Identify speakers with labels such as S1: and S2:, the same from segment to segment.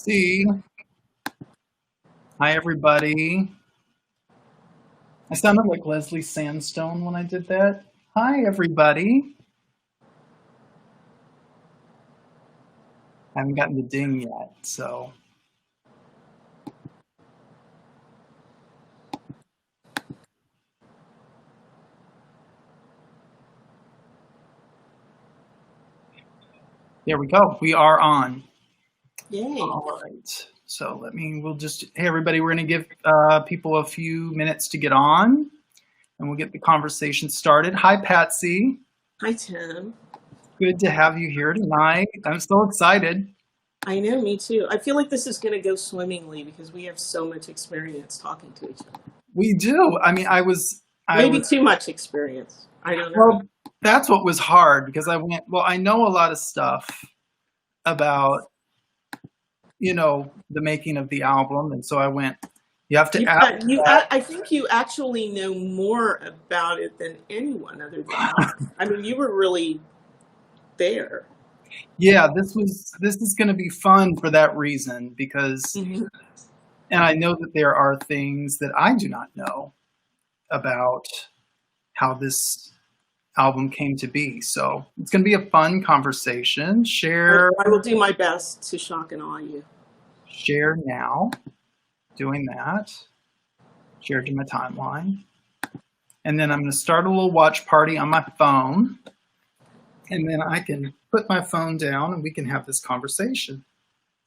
S1: See. Hi, everybody. I sounded like Leslie Sandstone when I did that. Hi, everybody. I haven't gotten the ding yet, so. There we go. We are on.
S2: Yay.
S1: All right. So hey, everybody, we're going to give people a few minutes to get on, and we'll get the conversation started. Hi, Patsy.
S2: Hi, Tim.
S1: Good to have you here tonight. I'm so excited.
S2: I know, me too. I feel like this is going to go swimmingly because we have so much experience talking to each other.
S1: We do. I mean,
S2: Maybe too much experience. I don't know.
S1: Well, that's what was hard because I know a lot of stuff about, the making of the album. And so I went, you have to ask.
S2: I think you actually know more about it than anyone other than us. I mean, you were really there.
S1: Yeah, this is going to be fun for that reason because, and I know that there are things that I do not know about how this album came to be. So it's going to be a fun conversation.
S2: I will do my best to shock and awe you.
S1: Share now. Doing that. Share to my timeline. And then I'm going to start a little watch party on my phone. And then I can put my phone down and we can have this conversation.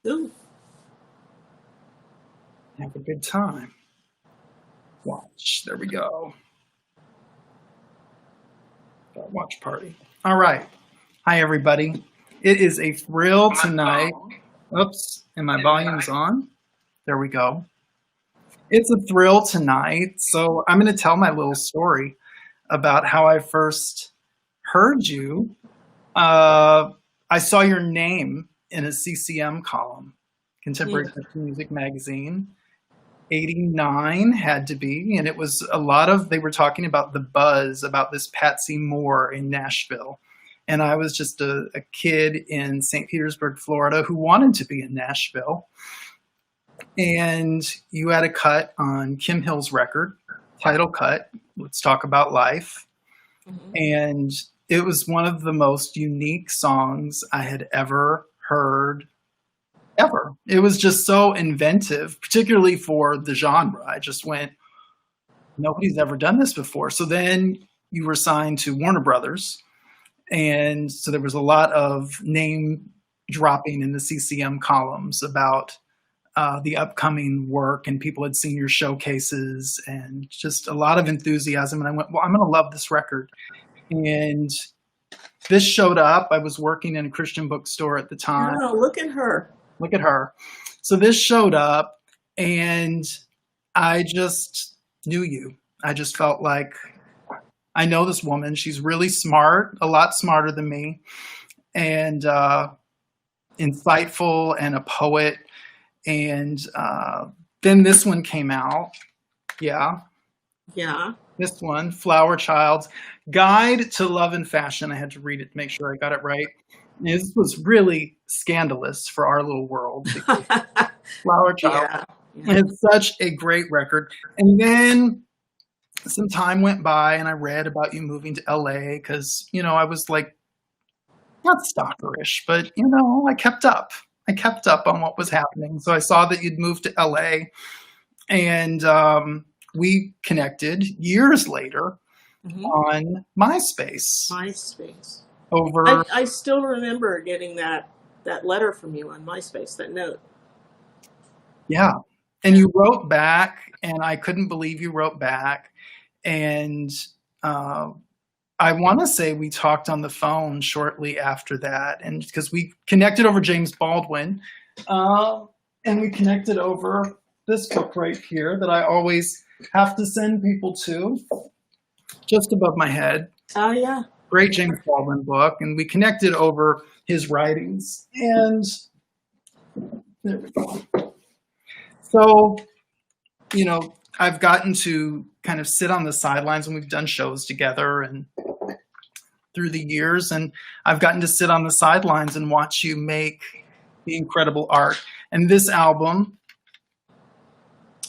S2: Ooh.
S1: Have a good time. Watch. There we go. Watch party. All right. Hi, everybody. It is a thrill tonight. Oops. And my volume's on. There we go. It's a thrill tonight. So I'm going to tell my little story about how I first heard you. I saw your name in a CCM column, Contemporary Christian Music Magazine. 89 had to be, and it was they were talking about the buzz about this Patsy Moore in Nashville. And I was just a kid in St. Petersburg, Florida, who wanted to be in Nashville. And you had a cut on Kim Hill's record, title cut, Let's Talk About Life. And it was one of the most unique songs I had ever heard ever. It was just so inventive, particularly for the genre. I just went, nobody's ever done this before. So then you were signed to Warner Brothers. And so there was a lot of name dropping in the CCM columns about the upcoming work, and people had seen your showcases and just a lot of enthusiasm. And I went, well, I'm going to love this record. And this showed up. I was working in a Christian bookstore at the time.
S2: Oh, look at her.
S1: Look at her. So this showed up and I just knew you. I just felt like, I know this woman. She's really smart, a lot smarter than me, and insightful and a poet. And then this one came out. Yeah.
S2: Yeah.
S1: This one, Flower Child's Guide to Love and Fashion. I had to read it to make sure I got it right. This was really scandalous for our little world. Flower Child. Yeah. It's such a great record. And then some time went by and I read about you moving to LA because, I was like, not stalkerish, but, I kept up. I kept up on what was happening. So I saw that you'd moved to LA and we connected years later on MySpace.
S2: I still remember getting that letter from you on MySpace, that note.
S1: Yeah. And you wrote back, and I couldn't believe you wrote back. And I want to say we talked on the phone shortly after that, and because we connected over James Baldwin, and we connected over this book right here that I always have to send people to, just above my head.
S2: Oh, yeah.
S1: Great James Baldwin book, and we connected over his writings. And there we go. So, I've gotten to kind of sit on the sidelines when we've done shows together and through the years, and I've gotten to sit on the sidelines and watch you make the incredible art. And this album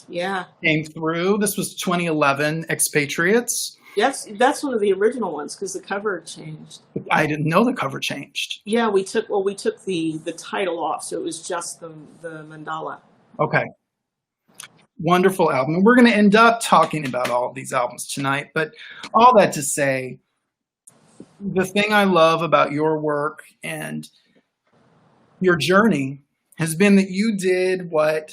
S2: Yeah.
S1: came through. This was 2011, Expatriates.
S2: Yes, that's one of the original ones because the cover changed.
S1: I didn't know the cover changed.
S2: Yeah, we took the title off, so it was just the mandala.
S1: Okay. Wonderful album. And we're going to end up talking about all of these albums tonight. But all that to say, the thing I love about your work and your journey has been that you did what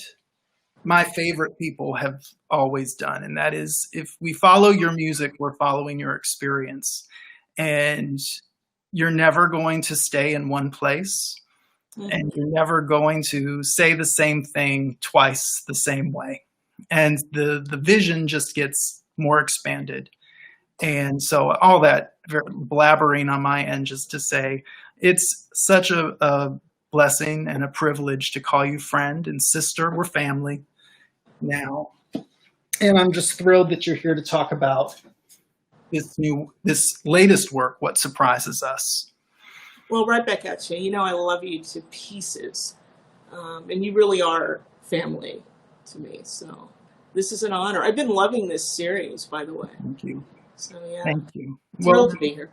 S1: my favorite people have always done. And that is, if we follow your music, we're following your experience. And you're never going to stay in one place. And you're never going to say the same thing twice the same way. And the vision just gets more expanded. And so all that blabbering on my end just to say, it's such a blessing and a privilege to call you friend and sister. We're family now. And I'm just thrilled that you're here to talk about this latest work, What Surprises Us.
S2: Well, right back at you. You know I love you to pieces. And you really are family to me. So this is an honor. I've been loving this series, by the way.
S1: Thank you.
S2: So yeah.
S1: Thank you.
S2: Thrilled to be here.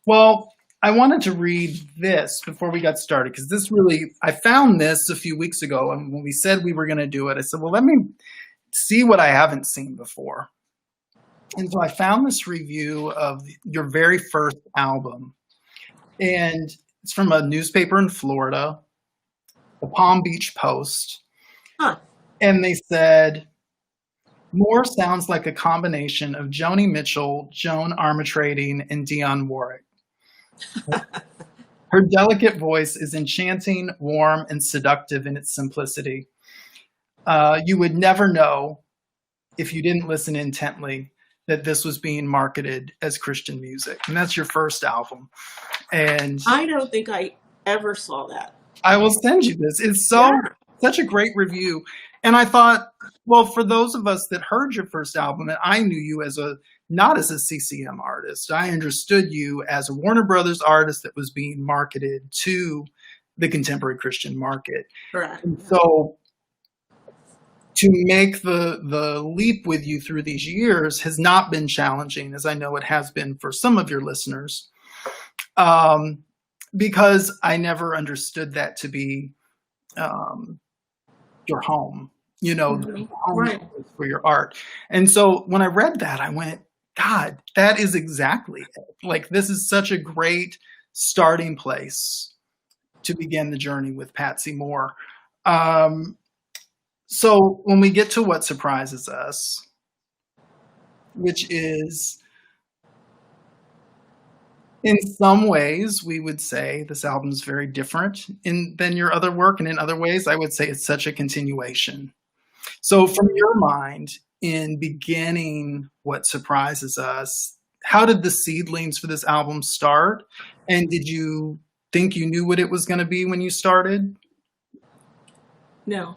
S1: Well, I wanted to read this before we got started because this really, I found this a few weeks ago, and when we said we were going to do it, I said, well, let me see what I haven't seen before. And so I found this review of your very first album, and it's from a newspaper in Florida, the Palm Beach Post.
S2: Huh.
S1: And they said, Moore sounds like a combination of Joni Mitchell, Joan Armatrading, and Dionne Warwick. Her delicate voice is enchanting, warm, and seductive in its simplicity. You would never know, if you didn't listen intently, that this was being marketed as Christian music. And that's your first album. And
S2: I don't think I ever saw that.
S1: I will send you this. It's such a great review. And I thought, well, for those of us that heard your first album, and I knew you as not as a CCM artist, I understood you as a Warner Brothers artist that was being marketed to the contemporary Christian market.
S2: Correct.
S1: And so to make the leap with you through these years has not been challenging, as I know it has been for some of your listeners, because I never understood that to be your home, the home
S2: right.
S1: for your art. And so when I read that, I went, God, that is exactly it. Like, this is such a great starting place to begin the journey with Patsy Moore. So when we get to What Surprises Us, which is, in some ways, we would say this album is very different than your other work. And in other ways, I would say it's such a continuation. So from your mind, in beginning What Surprises Us, how did the seedlings for this album start? And did you think you knew what it was going to be when you started?
S2: No,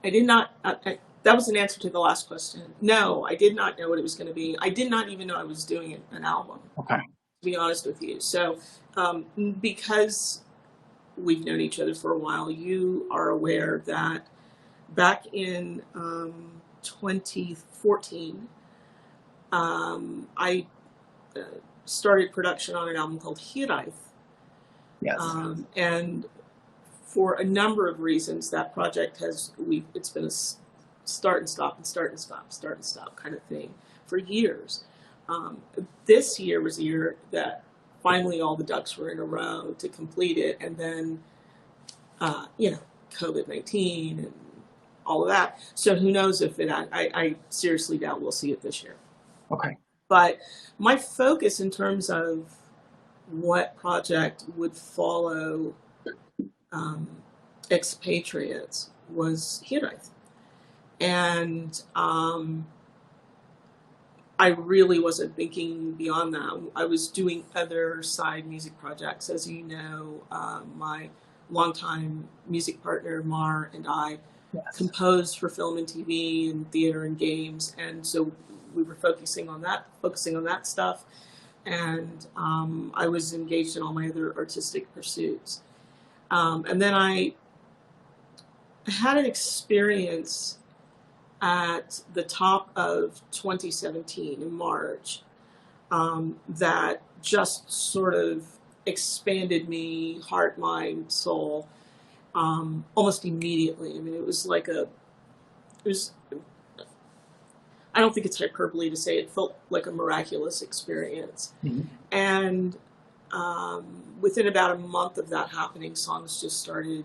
S2: I did not. That was an answer to the last question. No, I did not know what it was going to be. I did not even know I was doing an album.
S1: Okay.
S2: To be honest with you. So because we've known each other for a while, you are aware that back in 2014, I started production on an album called Hiraith.
S1: Yes.
S2: And for a number of reasons, that project it's been a start and stop and start and stop, start and stop kind of thing for years. This year was a year that finally all the ducks were in a row to complete it. And then, COVID-19 and all of that. So who knows if I seriously doubt we'll see it this year.
S1: Okay.
S2: But my focus in terms of what project would follow Expatriates was Hiraith. And I really wasn't thinking beyond that. I was doing other side music projects. As you know, my longtime music partner, Mar, and I composed for film and TV and theater and games. And so we were focusing on that stuff. And I was engaged in all my other artistic pursuits. And then I had an experience at the top of 2017 in March that just sort of expanded me, heart, mind, soul, almost immediately. I mean, it was, I don't think it's hyperbole to say it felt like a miraculous experience.
S1: Mm-hmm.
S2: And within about a month of that happening, songs just started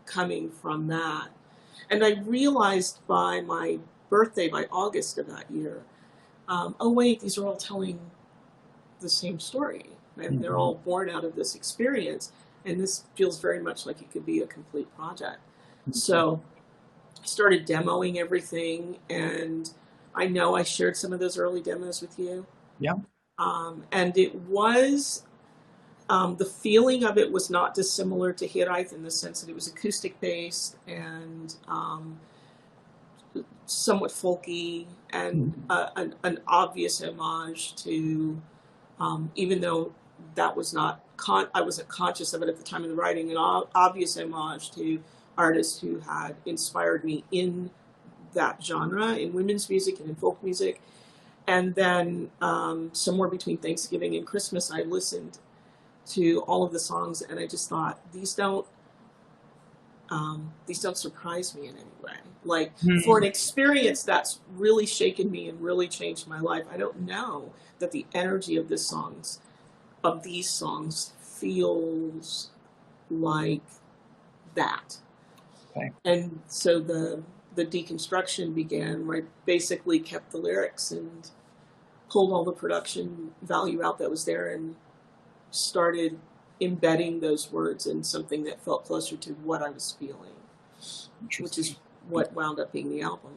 S2: coming from that. And I realized by my birthday, by August of that year, oh wait, these are all telling the same story. And
S1: Mm-hmm.
S2: they're all born out of this experience. And this feels very much like it could be a complete project.
S1: Mm-hmm.
S2: So I started demoing everything, and I know I shared some of those early demos with you.
S1: Yeah.
S2: And it was, the feeling of it was not dissimilar to Hittite in the sense that it was acoustic based and somewhat folky, and an obvious homage to, even though that was not, I wasn't conscious of it at the time of the writing, an obvious homage to artists who had inspired me in that genre, in women's music and in folk music. And then somewhere between Thanksgiving and Christmas, I listened to all of the songs, and I just thought, these don't surprise me in any way. Like, for an experience that's really shaken me and really changed my life, I don't know that the energy of these songs feels like that.
S1: Okay.
S2: And so the deconstruction began, where I basically kept the lyrics and pulled all the production value out that was there and started embedding those words in something that felt closer to what I was feeling, which is what wound up being the album.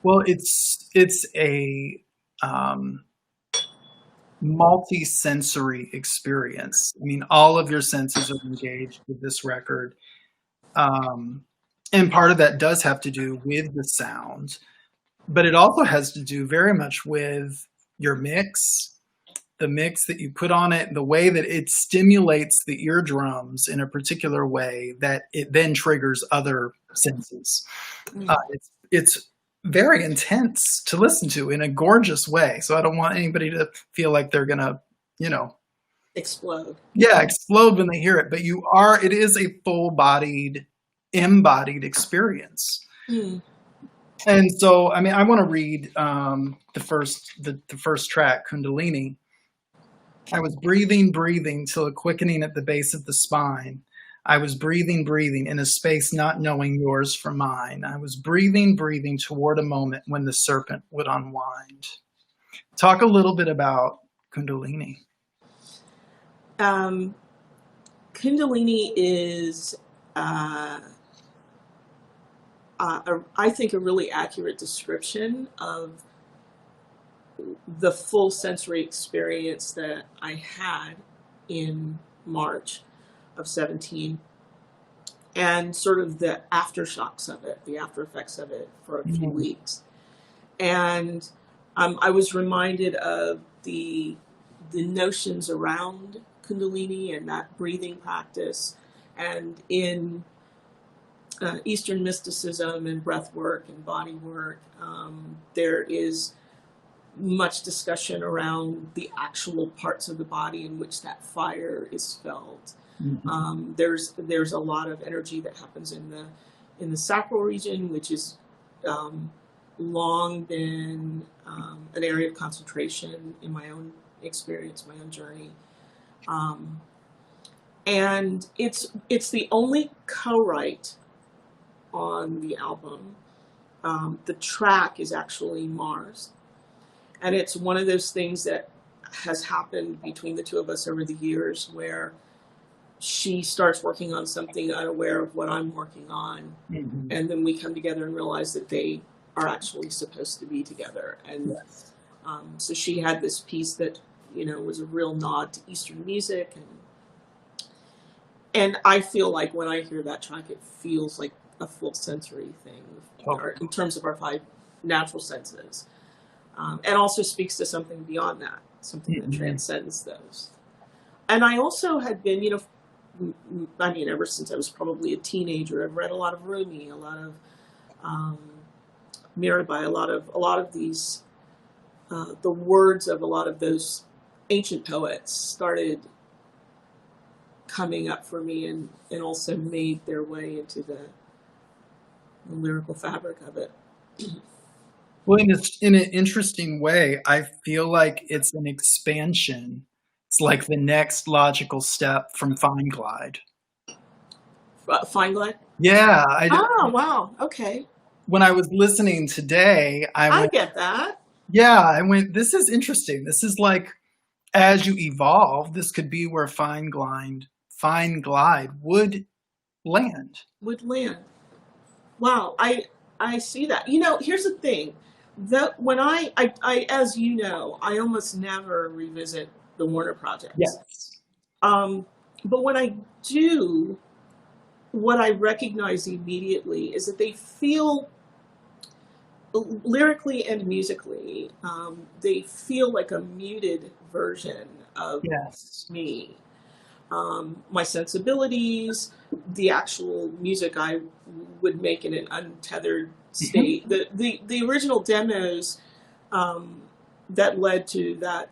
S1: Well, it's a multi-sensory experience. I mean, all of your senses are engaged with this record. And part of that does have to do with the sound, but it also has to do very much with your mix, the mix that you put on it, the way that it stimulates the eardrums in a particular way that it then triggers other senses. It's very intense to listen to in a gorgeous way. So I don't want anybody to feel like they're gonna,
S2: explode.
S1: Yeah, explode when they hear it. But it is a full-bodied, embodied experience. And so, I mean, I want to read the first track, Kundalini. I was breathing till a quickening at the base of the spine. I was breathing in a space not knowing yours from mine. I was breathing toward a moment when the serpent would unwind. Talk a little bit about Kundalini.
S2: Kundalini is, I think, a really accurate description of the full sensory experience that I had in March of 17, and sort of the aftershocks of it, the after effects of it for a few weeks. And I was reminded of the notions around Kundalini and that breathing practice, and in Eastern mysticism and breath work and body work, there is much discussion around the actual parts of the body in which that fire is felt. There's a lot of energy that happens in the sacral region, which is long been an area of concentration in my own experience, my own journey. And it's the only co-write on the album. The track is actually Mars. And it's one of those things that has happened between the two of us over the years, where she starts working on something unaware of what I'm working on. And then we come together and realize that they are actually supposed to be together. And so she had this piece that, was a real nod to Eastern music. And I feel like when I hear that track, it feels like a full sensory thing in terms of our 5 natural senses. And also speaks to something beyond that, something that transcends those. And I also had been, I mean, ever since I was probably a teenager, I've read a lot of Rumi, a lot of Mirabai, a lot of these, the words of a lot of those ancient poets started coming up for me, and also made their way into the lyrical fabric of it.
S1: Well, in an interesting way, I feel like it's an expansion. It's like the next logical step from Fine Glide.
S2: Fine Glide?
S1: Yeah.
S2: Oh, wow. Okay.
S1: When I was listening today,
S2: I get that.
S1: Yeah, I went, this is interesting. This is like, as you evolve, this could be where Fine Glide would land.
S2: Wow, I see that. You know, here's the thing. That when I as you know, I almost never revisit the Warner projects.
S1: Yes.
S2: But when I do, what I recognize immediately is that they feel, lyrically and musically, they feel like a muted version of me. My sensibilities, the actual music I would make in an untethered state. The original demos that led to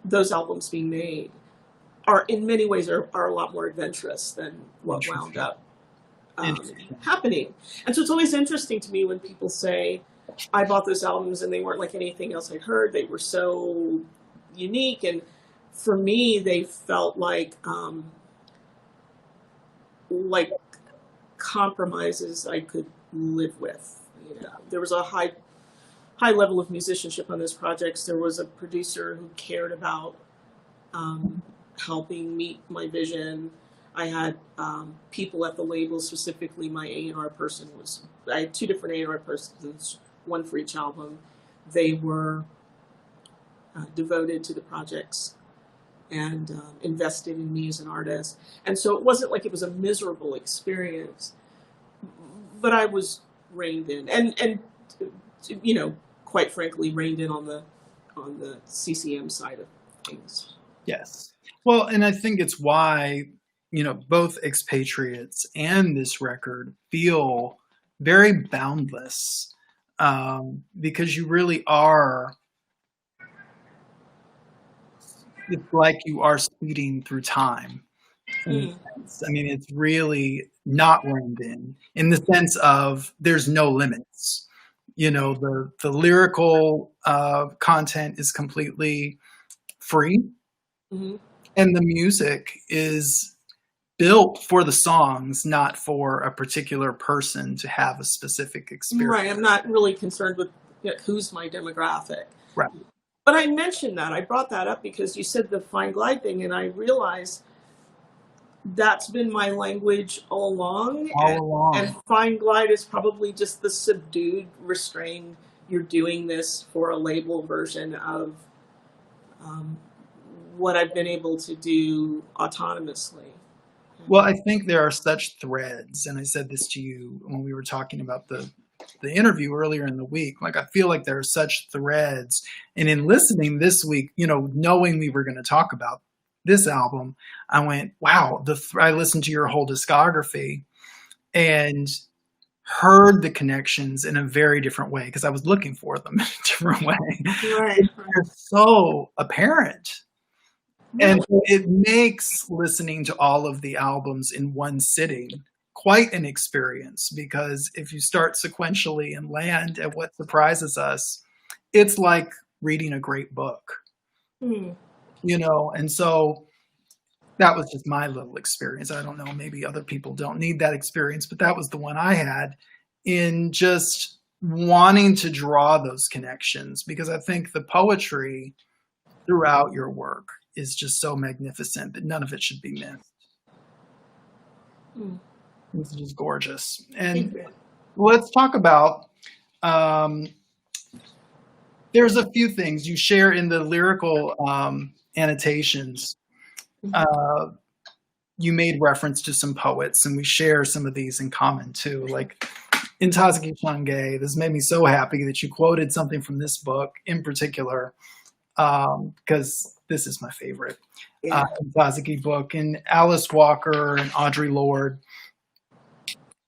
S2: those albums being made are in many ways are a lot more adventurous than what wound up happening. And so it's always interesting to me when people say, I bought those albums and they weren't like anything else I'd heard. They were so unique. And for me, they felt like compromises I could live with. You know, there was a high level of musicianship on those projects. There was a producer who cared about helping meet my vision. I had people at the label, specifically my A&R person I had two different A&R persons, one for each album. They were devoted to the projects and invested in me as an artist. And so it wasn't like it was a miserable experience, but I was reined in, and you know, quite frankly, reined in on the CCM side of things.
S1: Yes. Well, and I think it's why, you know, both Expatriates and this record feel very boundless, because you really are, it's like you are speeding through time. I mean, it's really not reined in the sense of there's no limits. You know, the lyrical content is completely free, and the music is built for the songs, not for a particular person to have a specific experience.
S2: Right. I'm not really concerned with who's my demographic.
S1: Right.
S2: But I mentioned that. I brought that up because you said the Fine Glide thing, and I realized that's been my language all along. And Fine Glide is probably just the subdued, restrained, you're doing this for a label version of what I've been able to do autonomously.
S1: Well, I think there are such threads, and I said this to you when we were talking about the interview earlier in the week. Like, I feel like there are such threads, and in listening this week, you know, knowing we were going to talk about this album, I went, wow, I listened to your whole discography and heard the connections in a very different way, because I was looking for them in a different way.
S2: Right.
S1: They're so apparent. And it makes listening to all of the albums in one sitting quite an experience, because if you start sequentially and land at what surprises us, it's like reading a great book. You know, and so that was just my little experience. I don't know, maybe other people don't need that experience, but that was the one I had in just wanting to draw those connections, because I think the poetry throughout your work is just so magnificent that none of it should be missed. It's just gorgeous. And let's talk about, there's a few things you share in the lyrical annotations. You made reference to some poets, and we share some of these in common too. Like in Tazaki Shange, this made me so happy that you quoted something from this book in particular. because this is my favorite
S2: Yeah.
S1: Kazuki book, and Alice Walker and Audre Lorde.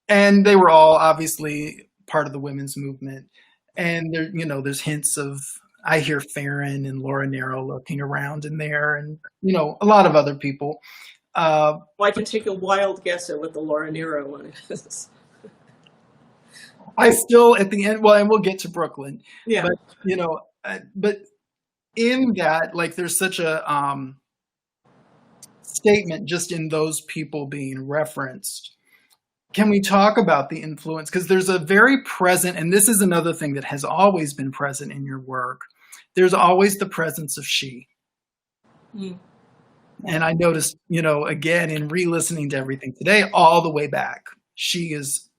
S1: And they were all obviously part of the women's movement. And there, there's hints of, I hear Farron and Laura Nero looking around in there, and a lot of other people.
S2: Well, I can take a wild guess at what the Laura Nero one is.
S1: I still at the end, well, and we'll get to Brooklyn.
S2: Yeah.
S1: But in that, like, there's such a statement just in those people being referenced. Can we talk about the influence? Because there's a very present, and this is another thing that has always been present in your work. There's always the presence of she.
S2: Mm.
S1: And I noticed, again, in re-listening to everything today, all the way back, she has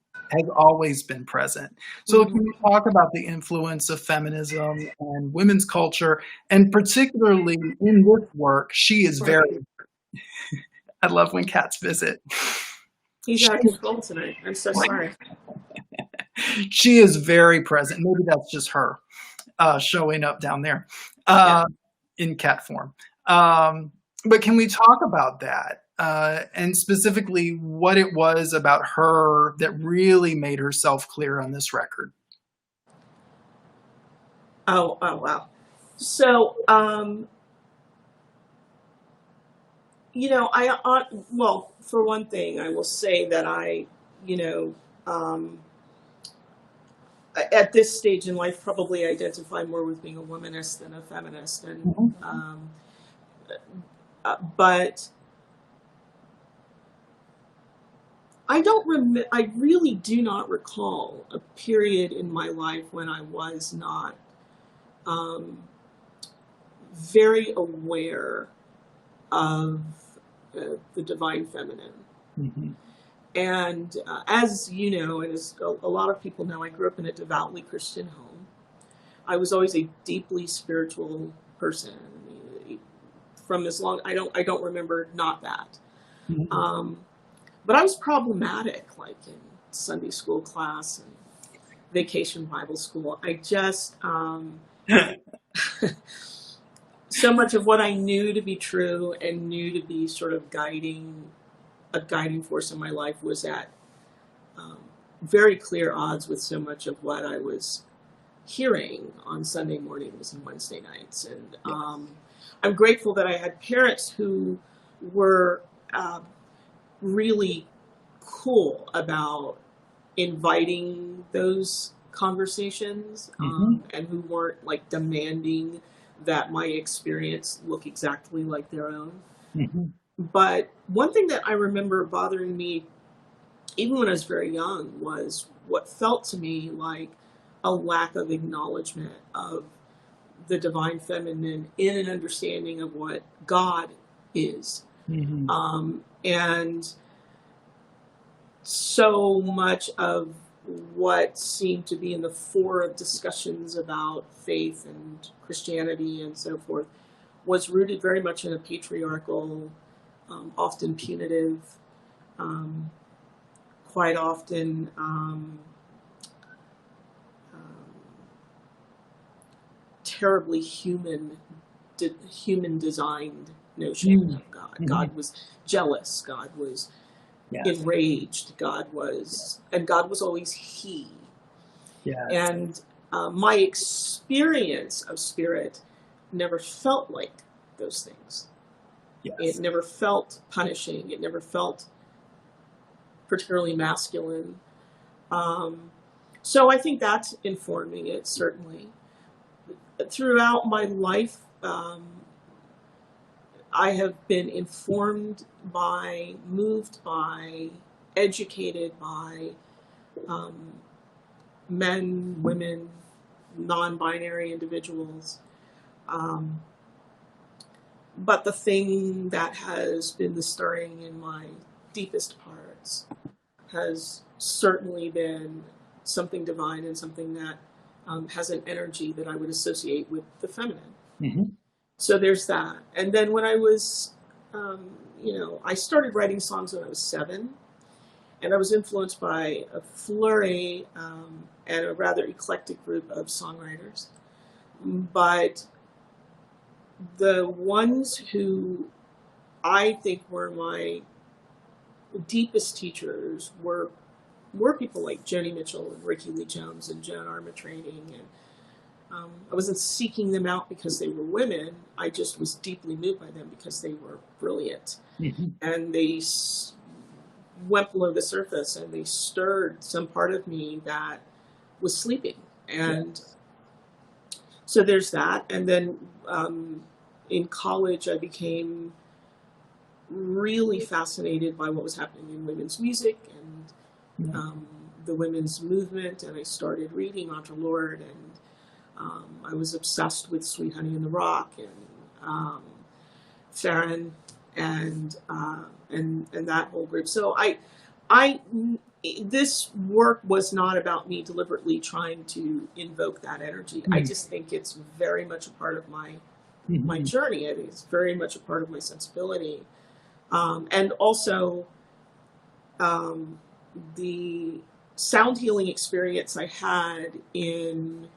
S1: always been present. So can we talk about the influence of feminism and women's culture, and particularly in this work, she is very, I love when cats visit.
S2: He's out of control tonight. I'm so sorry.
S1: She is very present. Maybe that's just her showing up down there in cat form. But can we talk about that? And specifically what it was about her that really made herself clear on this record?
S2: Oh, wow. So, well, for one thing, I will say that at this stage in life, probably identify more with being a womanist than a feminist. And, but I really do not recall a period in my life when I was not very aware of the divine feminine.
S1: Mm-hmm.
S2: And as you know, and as a lot of people know, I grew up in a devoutly Christian home. I was always a deeply spiritual person. From as long, I don't remember not that. Mm-hmm. But I was problematic, like in Sunday school class and Vacation Bible school. I just, so much of what I knew to be true and knew to be sort of a guiding force in my life was at very clear odds with so much of what I was hearing on Sunday mornings and Wednesday nights. And I'm grateful that I had parents who were really cool about inviting those conversations, and who weren't like demanding that my experience look exactly like their own. Mm-hmm. But one thing that I remember bothering me, even when I was very young, was what felt to me like a lack of acknowledgement of the divine feminine in an understanding of what God is. Mm-hmm. And so much of what seemed to be in the fore of discussions about faith and Christianity and so forth was rooted very much in a patriarchal, often punitive, quite often terribly human designed notion of God. Mm-hmm. God was jealous. God was enraged. God was always he. Yeah. And my experience of spirit never felt like those things. Yes. It never felt punishing. It never felt particularly masculine. So I think that's informing it, certainly. Throughout my life, I have been informed by, moved by, educated by men, women, non-binary individuals. But the thing that has been the stirring in my deepest parts has certainly been something divine and something that has an energy that I would associate with the feminine. Mm-hmm. So there's that. And then when I was, I started writing songs when I was 7, and I was influenced by a flurry and a rather eclectic group of songwriters. But the ones who I think were my deepest teachers were people like Joni Mitchell and Ricky Lee Jones and Joan Armatrading, and I wasn't seeking them out because they were women. I just was deeply moved by them because they were brilliant, and they went below the surface and they stirred some part of me that was sleeping. And so there's that. And then in college, I became really fascinated by what was happening in women's music and the women's movement. And I started reading Otherworld, and I was obsessed with Sweet Honey in the Rock and Farron and that whole group. So this work was not about me deliberately trying to invoke that energy. I just think it's very much a part of my journey. I think it's very much a part of my sensibility. And also the sound healing experience I had in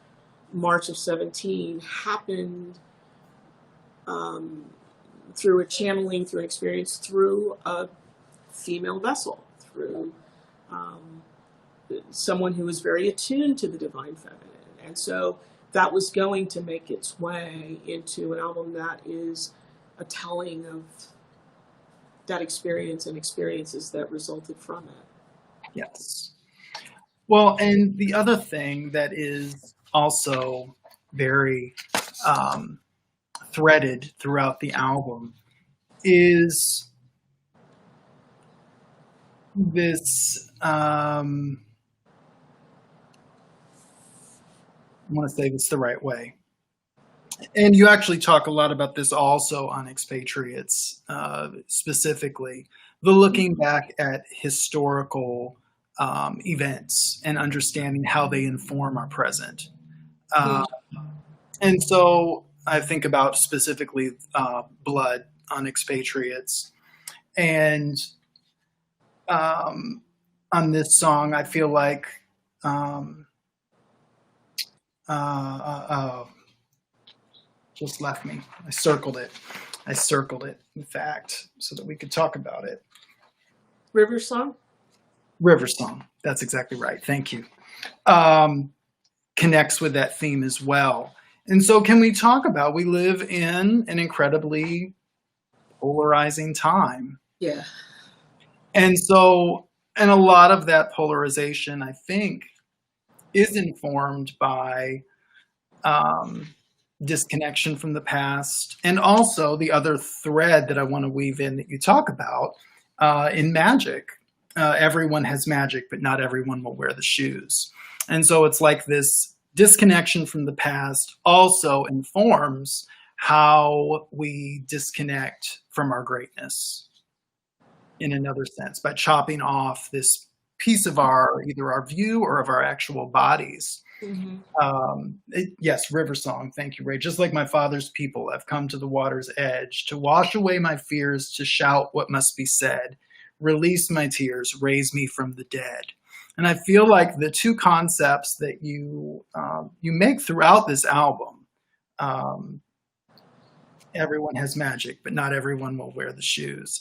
S2: March of 17 happened through a channeling, through an experience, through a female vessel, through someone who was very attuned to the divine feminine. And so that was going to make its way into an album that is a telling of that experience and experiences that resulted from it.
S1: Yes. Well, and the other thing that is also very threaded throughout the album is this, I want to say this the right way. And you actually talk a lot about this also on Expatriates, specifically, the looking back at historical events and understanding how they inform our present. And so I think about specifically Blood on Expatriates. And on this song, I feel like just left me. I circled it, in fact, so that we could talk about it.
S2: River Song?
S1: River Song. That's exactly right. Thank you. Connects with that theme as well. And so can we talk about, we live in an incredibly polarizing time.
S2: Yeah.
S1: And so, and a lot of that polarization, I think, is informed by disconnection from the past, and also the other thread that I want to weave in that you talk about in magic. Everyone has magic, but not everyone will wear the shoes. And so it's like this disconnection from the past also informs how we disconnect from our greatness in another sense, by chopping off this piece of either our view or of our actual bodies. Yes, River Song. Thank you, Ray. Just like my father's people, I've come to the water's edge to wash away my fears, to shout what must be said, release my tears, raise me from the dead. And I feel like the two concepts that you make throughout this album, everyone has magic, but not everyone will wear the shoes.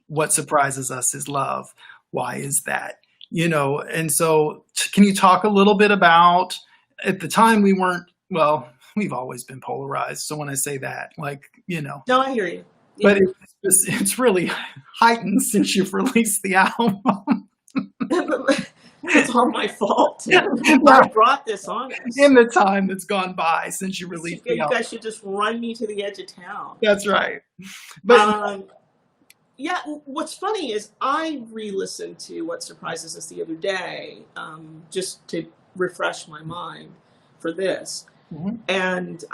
S1: What surprises us is love. Why is that? And so can you talk a little bit about, at the time we weren't, well, we've always been polarized. So when I say that, No,
S2: I hear you. Yeah.
S1: But it's really heightened since you've released the album.
S2: It's all my fault. I brought this on us.
S1: In the time that's gone by since you released the album.
S2: You guys should just run me to the edge of town.
S1: That's right. But
S2: yeah, what's funny is I re-listened to What Surprises Us the other day, just to refresh my mind for this. And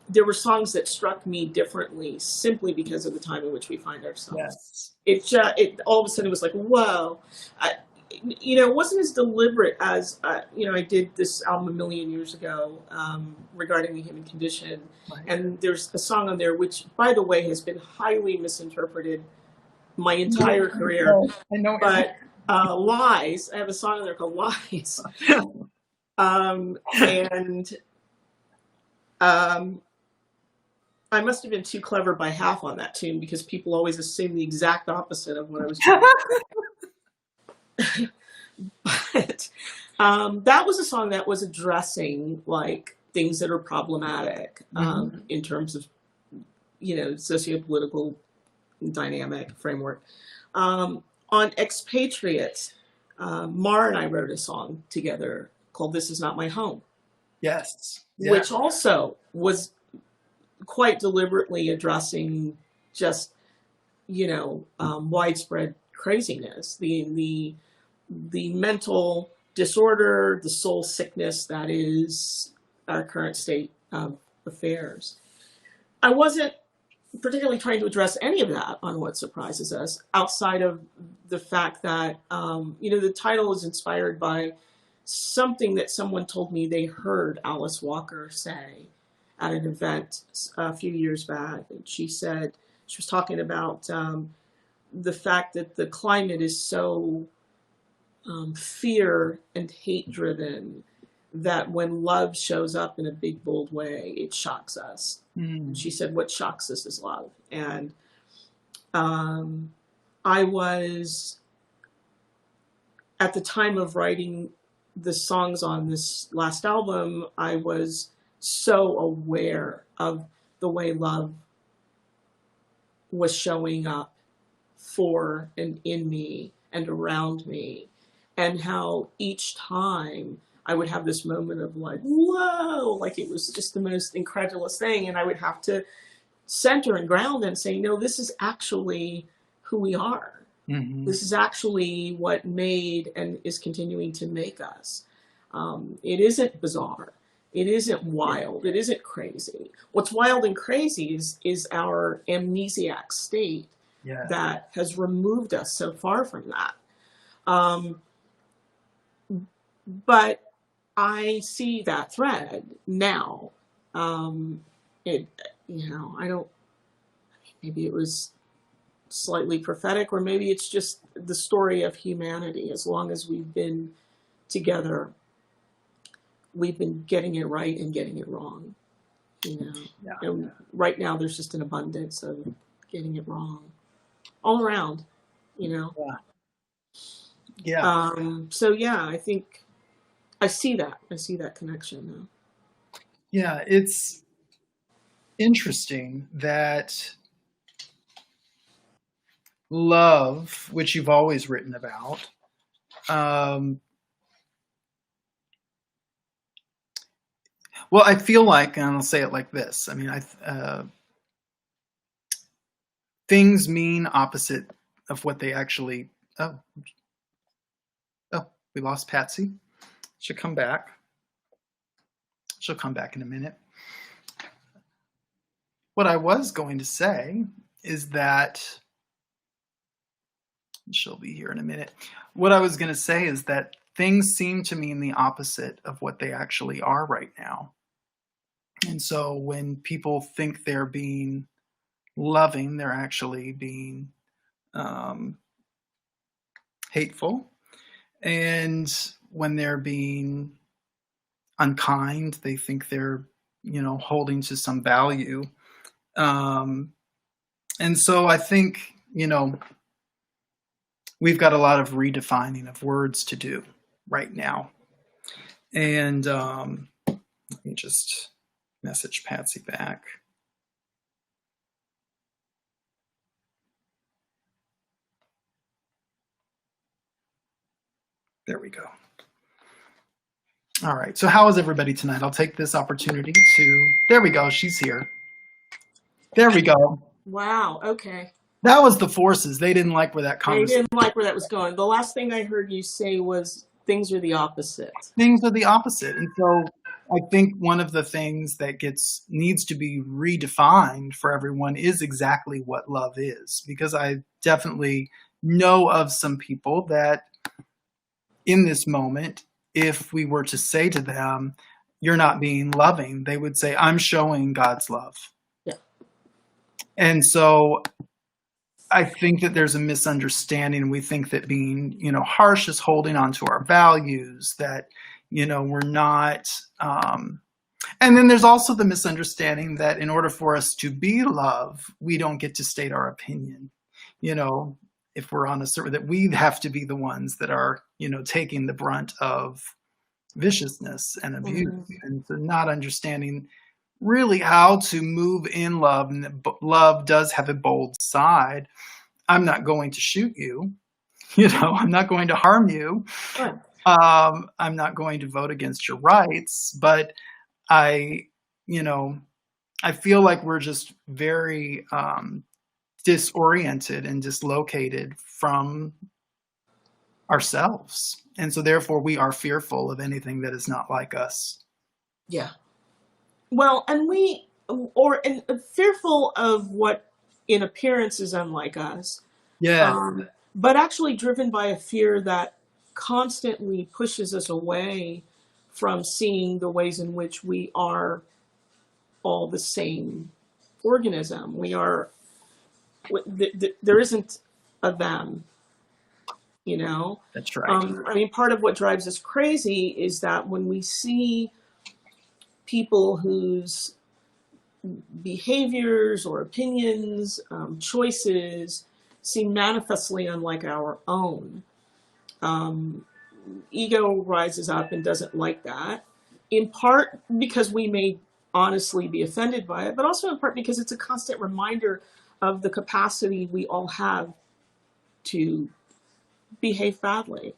S2: there were songs that struck me differently simply because of the time in which we find ourselves.
S1: Yes.
S2: It all of a sudden was like, whoa. It wasn't as deliberate as, I did this album a million years ago regarding the human condition. Right. And there's a song on there, which, by the way, has been highly misinterpreted my entire career.
S1: I know.
S2: But Lies, I have a song on there called Lies. I must have been too clever by half on that tune, because people always assume the exact opposite of what I was doing. But that was a song that was addressing like things that are problematic in terms of, you know, socio-political dynamic framework. On Expatriate, Mar and I wrote a song together called This Is Not My Home.
S1: Yes.
S2: Which also was quite deliberately addressing just, you know, widespread craziness, the mental disorder, the soul sickness that is our current state of affairs. I wasn't particularly trying to address any of that on What Surprises Us, outside of the fact that, you know, the title is inspired by something that someone told me they heard Alice Walker say at an event a few years back. And she said, she was talking about the fact that the climate is so fear and hate driven that when love shows up in a big, bold way, it shocks us. She said, what shocks us is love. And I was, at the time of writing the songs on this last album, I was so aware of the way love was showing up for and in me and around me, and how each time I would have this moment of like, whoa, like it was just the most incredulous thing. And I would have to center and ground and say, no, this is actually who we are. This is actually what made and is continuing to make us. It isn't bizarre. It isn't wild. It isn't crazy. What's wild and crazy is our amnesiac state that has removed us so far from that. But I see that thread now. It, you know, I don't, maybe it was slightly prophetic, or maybe it's just the story of humanity. As long as we've been together, we've been getting it right and getting it wrong, you know. And right now there's just an abundance of getting it wrong all around, you know. So yeah, I think I see that connection now.
S1: Yeah, it's interesting that love, which you've always written about, well, I feel like, and I'll say it like this, I mean, things mean opposite of what they actually, oh, we lost Patsy. She'll come back. She'll come back in a minute. What I was going to say is that, she'll be here in a minute. What I was going to say is that things seem to mean the opposite of what they actually are right now. And so when people think they're being loving, they're actually being hateful. And when they're being unkind, they think they're, you know, holding to some value. And so I think, you know, we've got a lot of redefining of words to do right now. And let me just message Patsy back. There we go. All right. So how is everybody tonight? I'll take this opportunity to, there we go. She's here. There we go.
S2: Wow. Okay.
S1: That was the forces. They didn't like where that conversation.
S2: They didn't like where that was going. The last thing I heard you say was things are the opposite.
S1: Things are the opposite. And so I think one of the things that needs to be redefined for everyone is exactly what love is. Because I definitely know of some people that in this moment, if we were to say to them, you're not being loving, they would say, I'm showing God's love.
S2: Yeah.
S1: And so I think that there's a misunderstanding. We think that being, you know, harsh is holding on to our values, that, you know, we're not, and And then there's also the misunderstanding that in order for us to be love, we don't get to state our opinion. You know, if we're on a server, that we have to be the ones that are, you know, taking the brunt of viciousness and abuse, and so not understanding really how to move in love. And that love does have a bold side. I'm not going to shoot you. You know, I'm not going to harm you.
S2: Right.
S1: I'm not going to vote against your rights, but I, you know, I feel like we're just very disoriented and dislocated from ourselves. And so therefore we are fearful of anything that is not like us.
S2: Yeah. Well, and fearful of what in appearance is unlike us.
S1: Yeah.
S2: But actually driven by a fear that constantly pushes us away from seeing the ways in which we are all the same organism. We are, there isn't a them, you know?
S1: That's right.
S2: I mean, part of what drives us crazy is that when we see people whose behaviors or opinions, choices seem manifestly unlike our own, ego rises up and doesn't like that, in part because we may honestly be offended by it, but also in part because it's a constant reminder of the capacity we all have to behave badly.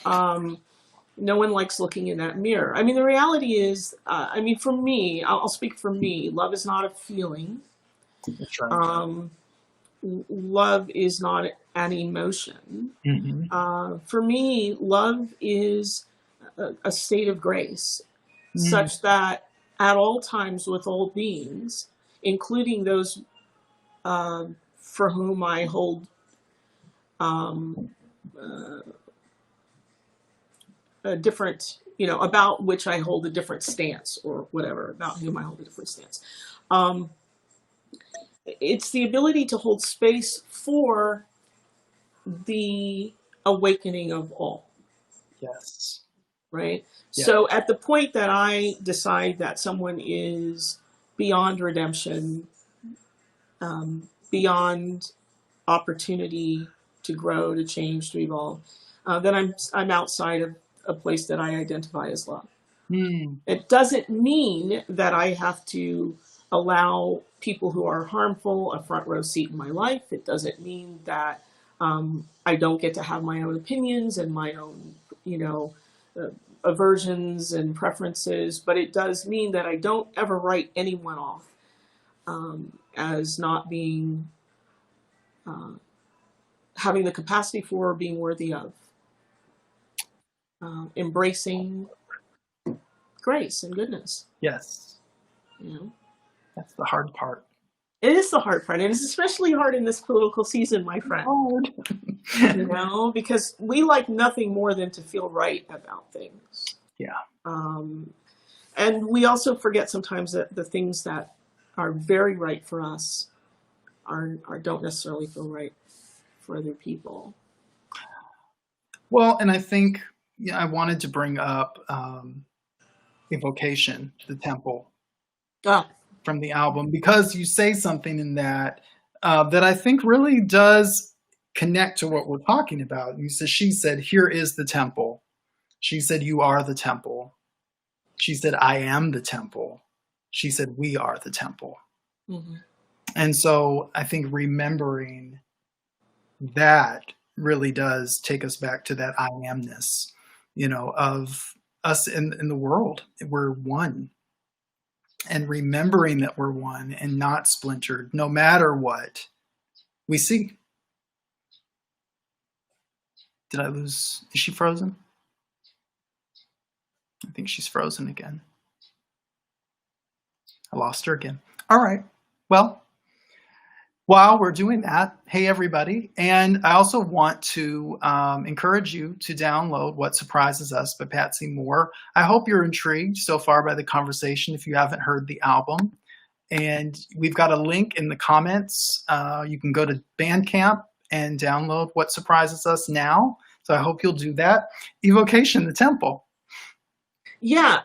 S2: No one likes looking in that mirror. I mean, the reality is, I mean, for me, I'll speak for me, love is not a feeling.
S1: That's right.
S2: Love is not an emotion. For me, love is a state of grace, such that at all times with all beings, including those for whom I hold a different, you know, about which I hold a different stance, or whatever, about whom I hold a different stance. It's the ability to hold space for the awakening of all.
S1: Yes.
S2: Right?
S1: Yeah.
S2: So at the point that I decide that someone is beyond redemption, beyond opportunity to grow, to change, to evolve, then I'm outside of a place that I identify as love. It doesn't mean that I have to allow people who are harmful a front row seat in my life. It doesn't mean that I don't get to have my own opinions and my own, you know, aversions and preferences. But it does mean that I don't ever write anyone off as not being, having the capacity for, being worthy of, embracing grace and goodness.
S1: Yes.
S2: You know?
S1: That's the hard part.
S2: It is the hard part, and it's especially hard in this political season, my friend. You know, because we like nothing more than to feel right about things.
S1: Yeah.
S2: And we also forget sometimes that the things that are very right for us don't necessarily feel right for other people.
S1: Well, and I think I wanted to bring up Vocation, the temple. From the album, because you say something in that that I think really does connect to what we're talking about. You said, she said, "Here is the temple." She said, "You are the temple." She said, "I am the temple." She said, "We are the temple." And so I think remembering that really does take us back to that I amness, you know, of us in the world. We're one. And remembering that we're one and not splintered, no matter what we see. Did I lose? Is she frozen? I think she's frozen again. I lost her again. All right. Well, while we're doing that, hey, everybody. And I also want to encourage you to download What Surprises Us by Patsy Moore. I hope you're intrigued so far by the conversation if you haven't heard the album. And we've got a link in the comments. You can go to Bandcamp and download What Surprises Us now. So I hope you'll do that. Evocation, the temple.
S2: Yeah.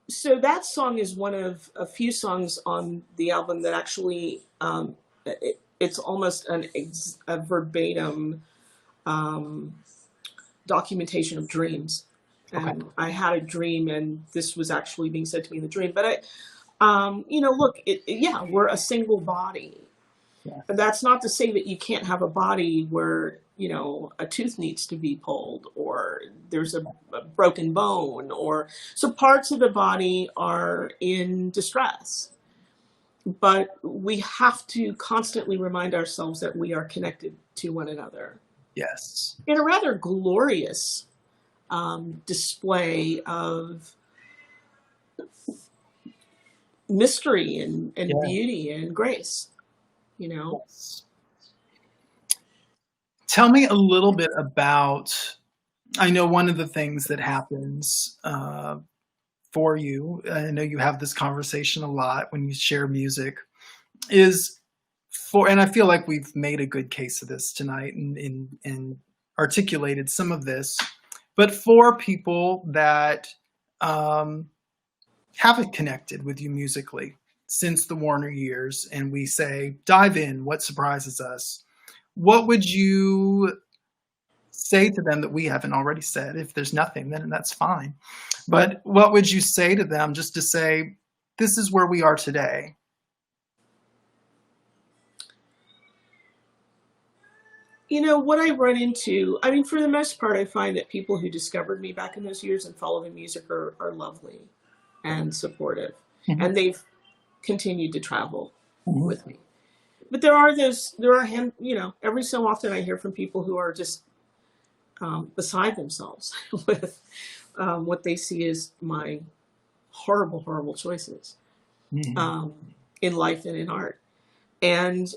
S2: So that song is one of a few songs on the album that actually, it's almost a verbatim um, documentation of dreams.
S1: Okay.
S2: And I had a dream, and this was actually being said to me in the dream. But look, yeah, we're a single body.
S1: Yeah.
S2: And that's not to say that you can't have a body where, a tooth needs to be pulled, or there's a broken bone, or so parts of the body are in distress. But we have to constantly remind ourselves that we are connected to one another.
S1: Yes.
S2: In a rather glorious display of mystery and beauty and grace,
S1: Yes. Tell me a little bit about, I know one of the things that happens for you, I know you have this conversation a lot when you share music, is and I feel like we've made a good case of this tonight and articulated some of this, but for people that haven't connected with you musically since the Warner years, and we say, dive in, what surprises us? What would you say to them that we haven't already said? If there's nothing, then that's fine. But what would you say to them just to say, this is where we are today?
S2: What I run into, I mean, for the most part, I find that people who discovered me back in those years and follow the music are lovely and supportive. Mm-hmm. And they've continued to travel mm-hmm. with me. But there are every so often I hear from people who are just beside themselves with what they see as my horrible, horrible choices mm-hmm. In life and in art. And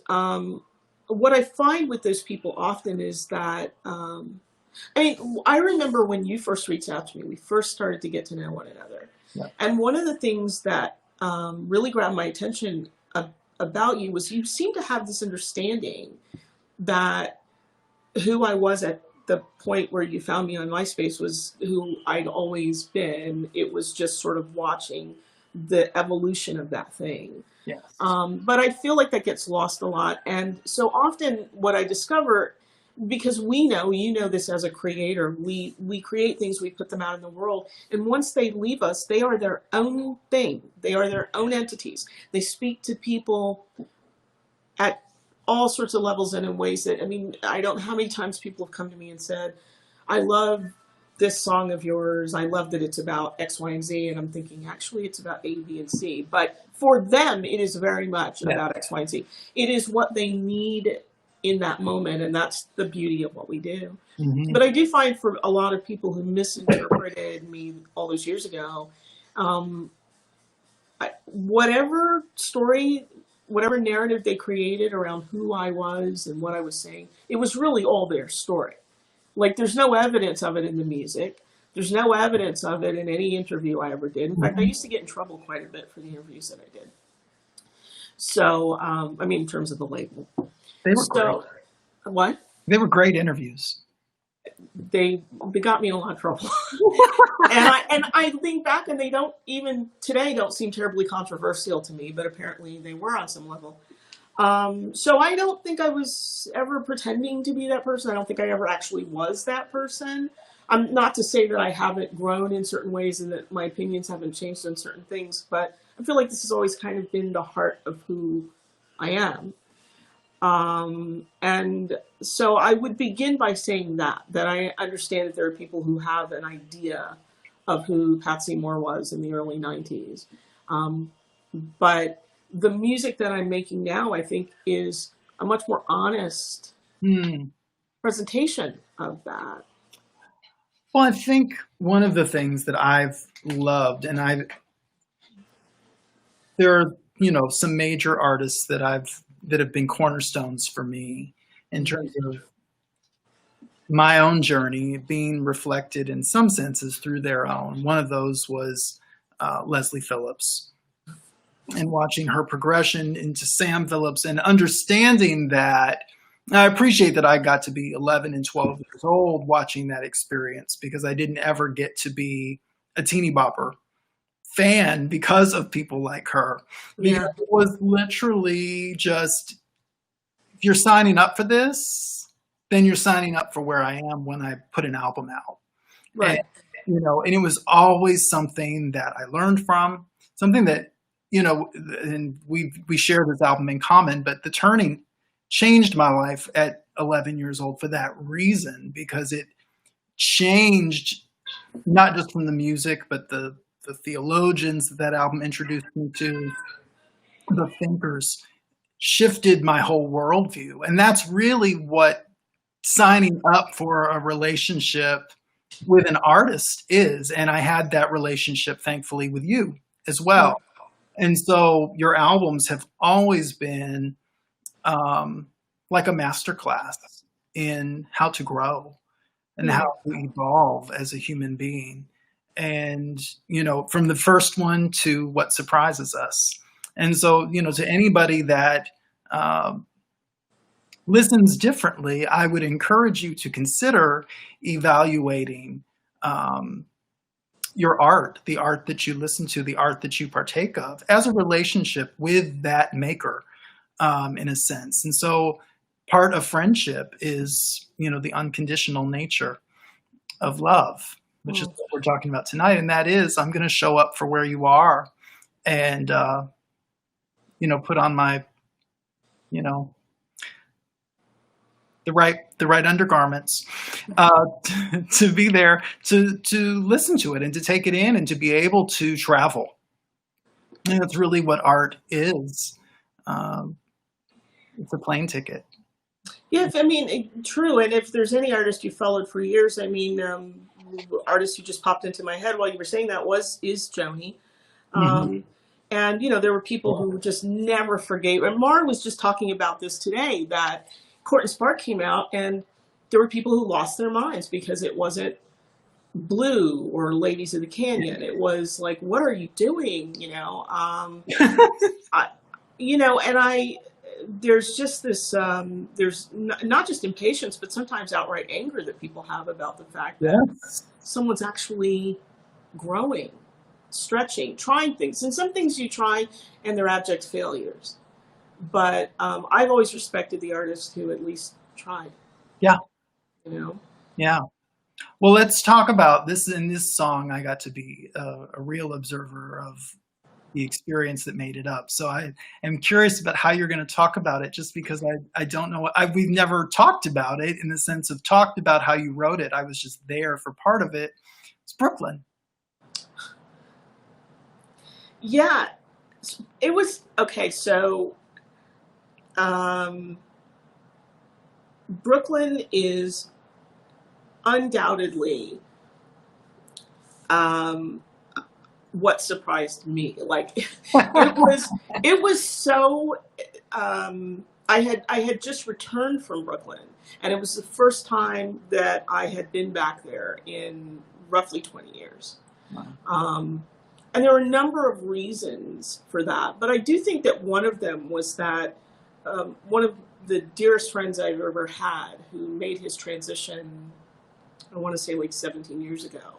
S2: what I find with those people often is that, I remember when you first reached out to me, we first started to get to know one another. Yeah. And one of the things that really grabbed my attention about you was you seemed to have this understanding that who I was at the point where you found me on MySpace was who I'd always been. It was just sort of watching the evolution of that thing. Yes. But I feel like that gets lost a lot. And so often what I discover, because you know this as a creator, we create things, we put them out in the world. And once they leave us, they are their own thing. They are their own entities. They speak to people at all sorts of levels and in ways that, I don't know how many times people have come to me and said, I love this song of yours. I love that it's about X, Y, and Z. And I'm thinking, actually, it's about A, B, and C. But for them, it is very much about X, Y, and Z. It is what they need in that moment. And that's the beauty of what we do. Mm-hmm. But I do find for a lot of people who misinterpreted me all those years ago, whatever story, whatever narrative they created around who I was and what I was saying, it was really all their story. Like, there's no evidence of it in the music. There's no evidence of it in any interview I ever did. In fact, I used to get in trouble quite a bit for the interviews that I did. So, in terms of the label.
S1: They were great.
S2: What?
S1: They were great interviews.
S2: They got me in a lot of trouble. and I think back, and they don't even today don't seem terribly controversial to me, but apparently they were on some level. So I don't think I was ever pretending to be that person. I don't think I ever actually was that person. Not to say that I haven't grown in certain ways and that my opinions haven't changed on certain things, but I feel like this has always kind of been the heart of who I am. And so I would begin by saying that I understand that there are people who have an idea of who Patsy Moore was in the early 90s. But the music that I'm making now, I think, is a much more honest presentation of that.
S1: Well, I think one of the things that I've loved, and there are, some major artists that have been cornerstones for me in terms of my own journey being reflected in some senses through their own. One of those was Leslie Phillips, and watching her progression into Sam Phillips and understanding that. I appreciate that I got to be 11 and 12 years old watching that experience, because I didn't ever get to be a teeny bopper fan because of people like her. Because it was literally just, if you're signing up for this, then you're signing up for where I am when I put an album out.
S2: Right.
S1: And it was always something that I learned from, something that, and we share this album in common, but The Turning changed my life at 11 years old for that reason, because it changed not just from the music, but the theologians that album introduced me to, the thinkers, shifted my whole worldview. And that's really what signing up for a relationship with an artist is. And I had that relationship, thankfully, with you as well. And so your albums have always been like a masterclass in how to grow and how to evolve as a human being. And, from the first one to what surprises us. And so, to anybody that listens differently, I would encourage you to consider evaluating your art, the art that you listen to, the art that you partake of, as a relationship with that maker, in a sense. And so part of friendship is, the unconditional nature of love, which is what we're talking about tonight. And that is, I'm going to show up for where you are and, put on my, the right undergarments to be there to listen to it and to take it in and to be able to travel. And that's really what art is. It's a plane ticket.
S2: Yeah, true. And if there's any artist you followed for years, artist who just popped into my head while you were saying that is Joni. And, there were people who just never forgave. And Mar was just talking about this today, that Court and Spark came out and there were people who lost their minds because it wasn't Blue or Ladies of the Canyon. It was like, what are you doing? There's just this, there's not just impatience, but sometimes outright anger that people have about the fact that someone's actually growing, stretching, trying things. And some things you try and they're abject failures. But I've always respected the artists who at least tried.
S1: Yeah. Yeah. Well, let's talk about this. In this song, I got to be a real observer of the experience that made it up. So I am curious about how you're going to talk about it, just because I don't know. We've never talked about it in the sense of talked about how you wrote it. I was just there for part of it. It's Brooklyn.
S2: Yeah, it was okay. So Brooklyn is undoubtedly what surprised me. Like it was so I had just returned from Brooklyn, and it was the first time that I had been back there in roughly 20 years. Wow. And there were a number of reasons for that, but I do think that one of them was that one of the dearest friends I've ever had, who made his transition, I want to say like 17 years ago,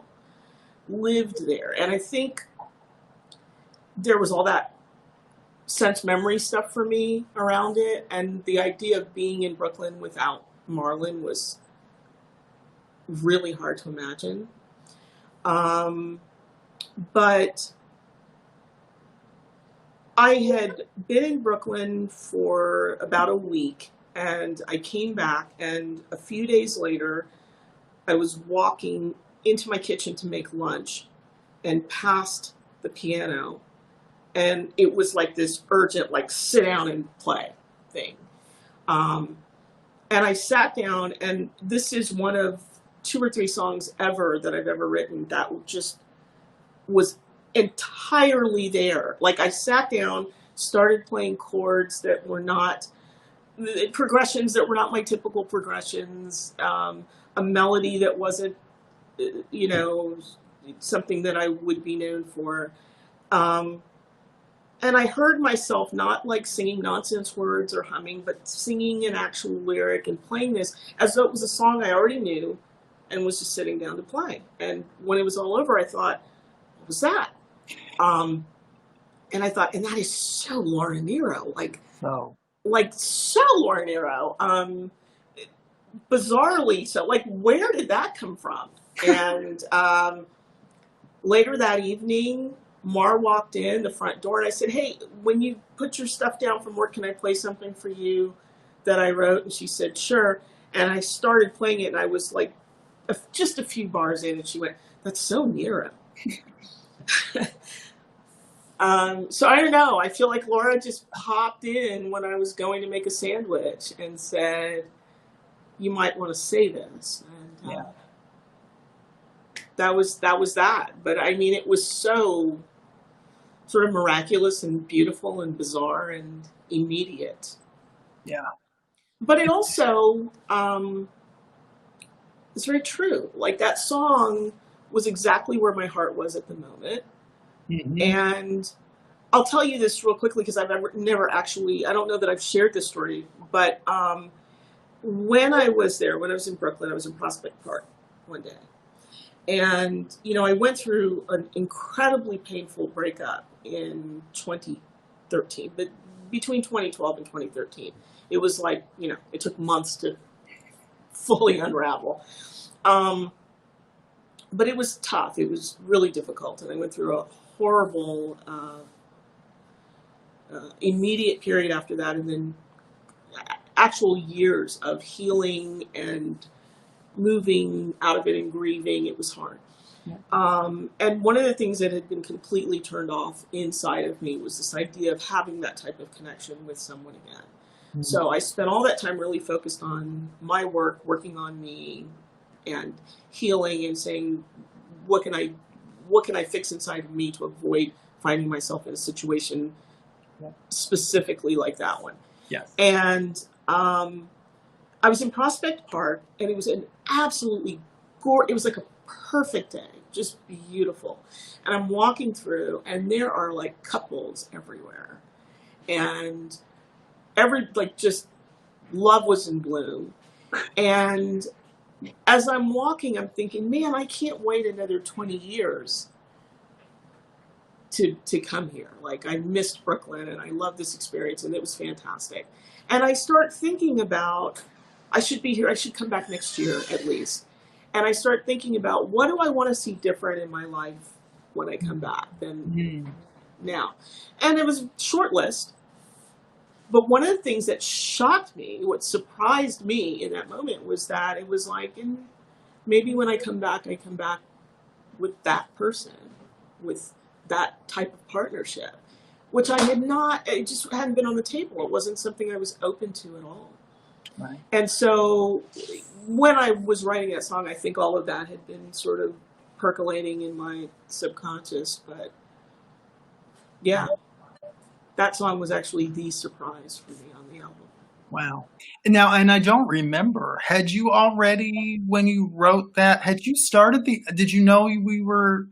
S2: lived there. And I think there was all that sense memory stuff for me around it. And the idea of being in Brooklyn without Marlon was really hard to imagine. But I had been in Brooklyn for about a week, and I came back, and a few days later, I was walking into my kitchen to make lunch and past the piano, and it was like this urgent, like, sit down and play thing. And I sat down, and this is one of 2 or 3 songs ever that I've ever written that just was entirely there. Like, I sat down, started playing chords that were not progressions that were not my typical progressions, a melody that wasn't, something that I would be known for. And I heard myself not like singing nonsense words or humming, but singing an actual lyric and playing this as though it was a song I already knew and was just sitting down to play. And when it was all over, I thought, what was that? And I thought, and that is so Laura Nero,
S1: So
S2: so Laura Nero. Bizarrely so. Like, where did that come from? And later that evening, Mar walked in the front door, and I said, "Hey, when you put your stuff down from work, can I play something for you that I wrote?" And she said, "Sure." And I started playing it, and I was like, just a few bars in, and she went, "That's so Nero." So I don't know. I feel like Laura just popped in when I was going to make a sandwich and said, "You might want to say this." And
S1: yeah,
S2: that was that. But I mean, it was so sort of miraculous and beautiful and bizarre and immediate.
S1: yeah,
S2: But it also is very true. Like, that song was exactly where my heart was at the moment.
S1: mm-hmm.
S2: And I'll tell you this real quickly, because I've never actually, I don't know that I've shared this story, but when I was there, when I was in Brooklyn, I was in Prospect Park one day. And, I went through an incredibly painful breakup in 2013, but between 2012 and 2013. It was like, it took months to fully unravel. But it was tough. It was really difficult. And I went through a horrible immediate period after that, and then actual years of healing and moving out of it and grieving. It was hard.
S1: Yeah.
S2: And one of the things that had been completely turned off inside of me was this idea of having that type of connection with someone again. Mm-hmm. So I spent all that time really focused on my work, working on me, and healing, and saying, what can I fix inside of me to avoid finding myself in a situation specifically like that one.
S1: Yes.
S2: And I was in Prospect Park, and it was an absolutely it was like a perfect day, just beautiful. And I'm walking through, and there are like couples everywhere, and just love was in bloom. And as I'm walking, I'm thinking, man, I can't wait another 20 years to come here. Like, I missed Brooklyn, and I love this experience, and it was fantastic. And I start thinking about, I should be here, I should come back next year at least. And I start thinking about, what do I want to see different in my life when I come back than now? And it was a short list. But one of the things that shocked me, what surprised me in that moment, was that it was like, and maybe when I come back with that person, with that type of partnership, which it just hadn't been on the table. It wasn't something I was open to at all.
S1: Right.
S2: And so when I was writing that song, I think all of that had been sort of percolating in my subconscious. But yeah, that song was actually the surprise for me on the album.
S1: Wow. Now, and I don't remember, had you already, when you wrote that, had you started did you know you were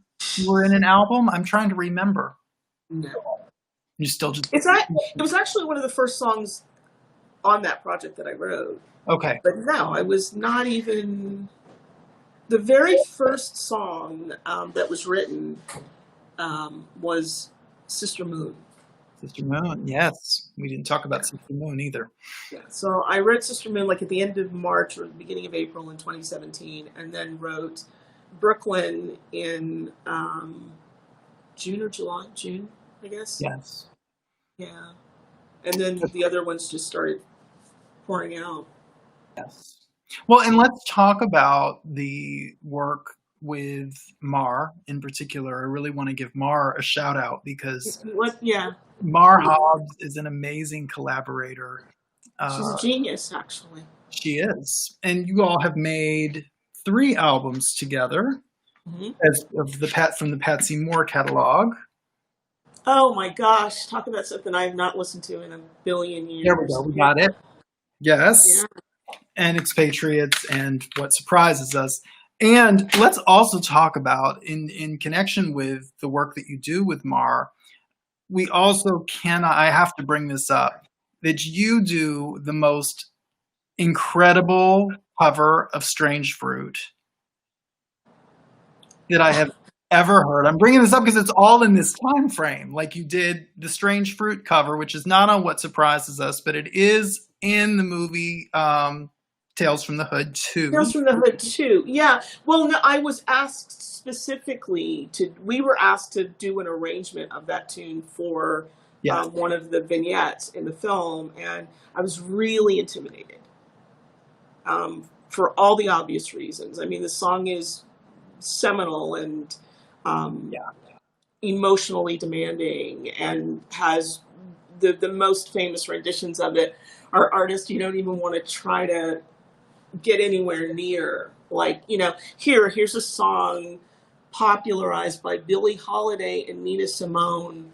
S1: in an album? I'm trying to remember.
S2: No.
S1: You still just...
S2: It was actually one of the first songs on that project that I wrote.
S1: Okay.
S2: But no, I was not even... The very first song that was written was Sister Moon.
S1: Sister Moon, yes. We didn't talk about Sister Moon either.
S2: Yeah, so I wrote Sister Moon like at the end of March or the beginning of April in 2017, and then wrote Brooklyn in June or July? June, I guess?
S1: Yes.
S2: Yeah. And then the other ones just started pouring out.
S1: Yes. Well, and let's talk about the work with Mar in particular. I really want to give Mar a shout out, because Mar Hobbs is an amazing collaborator.
S2: She's a genius, actually.
S1: She is. And you all have made 3 albums together, from the Patsy Moore catalog.
S2: Oh my gosh, talk about something I have not listened to in a billion years.
S1: There we go, we got it. Yes. Yeah. And Expatriates and What Surprises Us. And let's also talk about, in connection with the work that you do with Mar, we also I have to bring this up, that you do the most incredible cover of Strange Fruit that I have ever heard. I'm bringing this up because it's all in this time frame. Like you did the Strange Fruit cover, which is not on What Surprises Us, but it is in the movie Tales from the Hood 2.
S2: Tales from the Hood 2. Yeah. Well, no, I was asked specifically we were asked to do an arrangement of that tune for one of the vignettes in the film, and I was really intimidated for all the obvious reasons. I mean, the song is seminal and emotionally demanding, and has the most famous renditions of it are artists you don't even want to try to get anywhere near. Like, here's a song popularized by Billie Holiday and Nina Simone.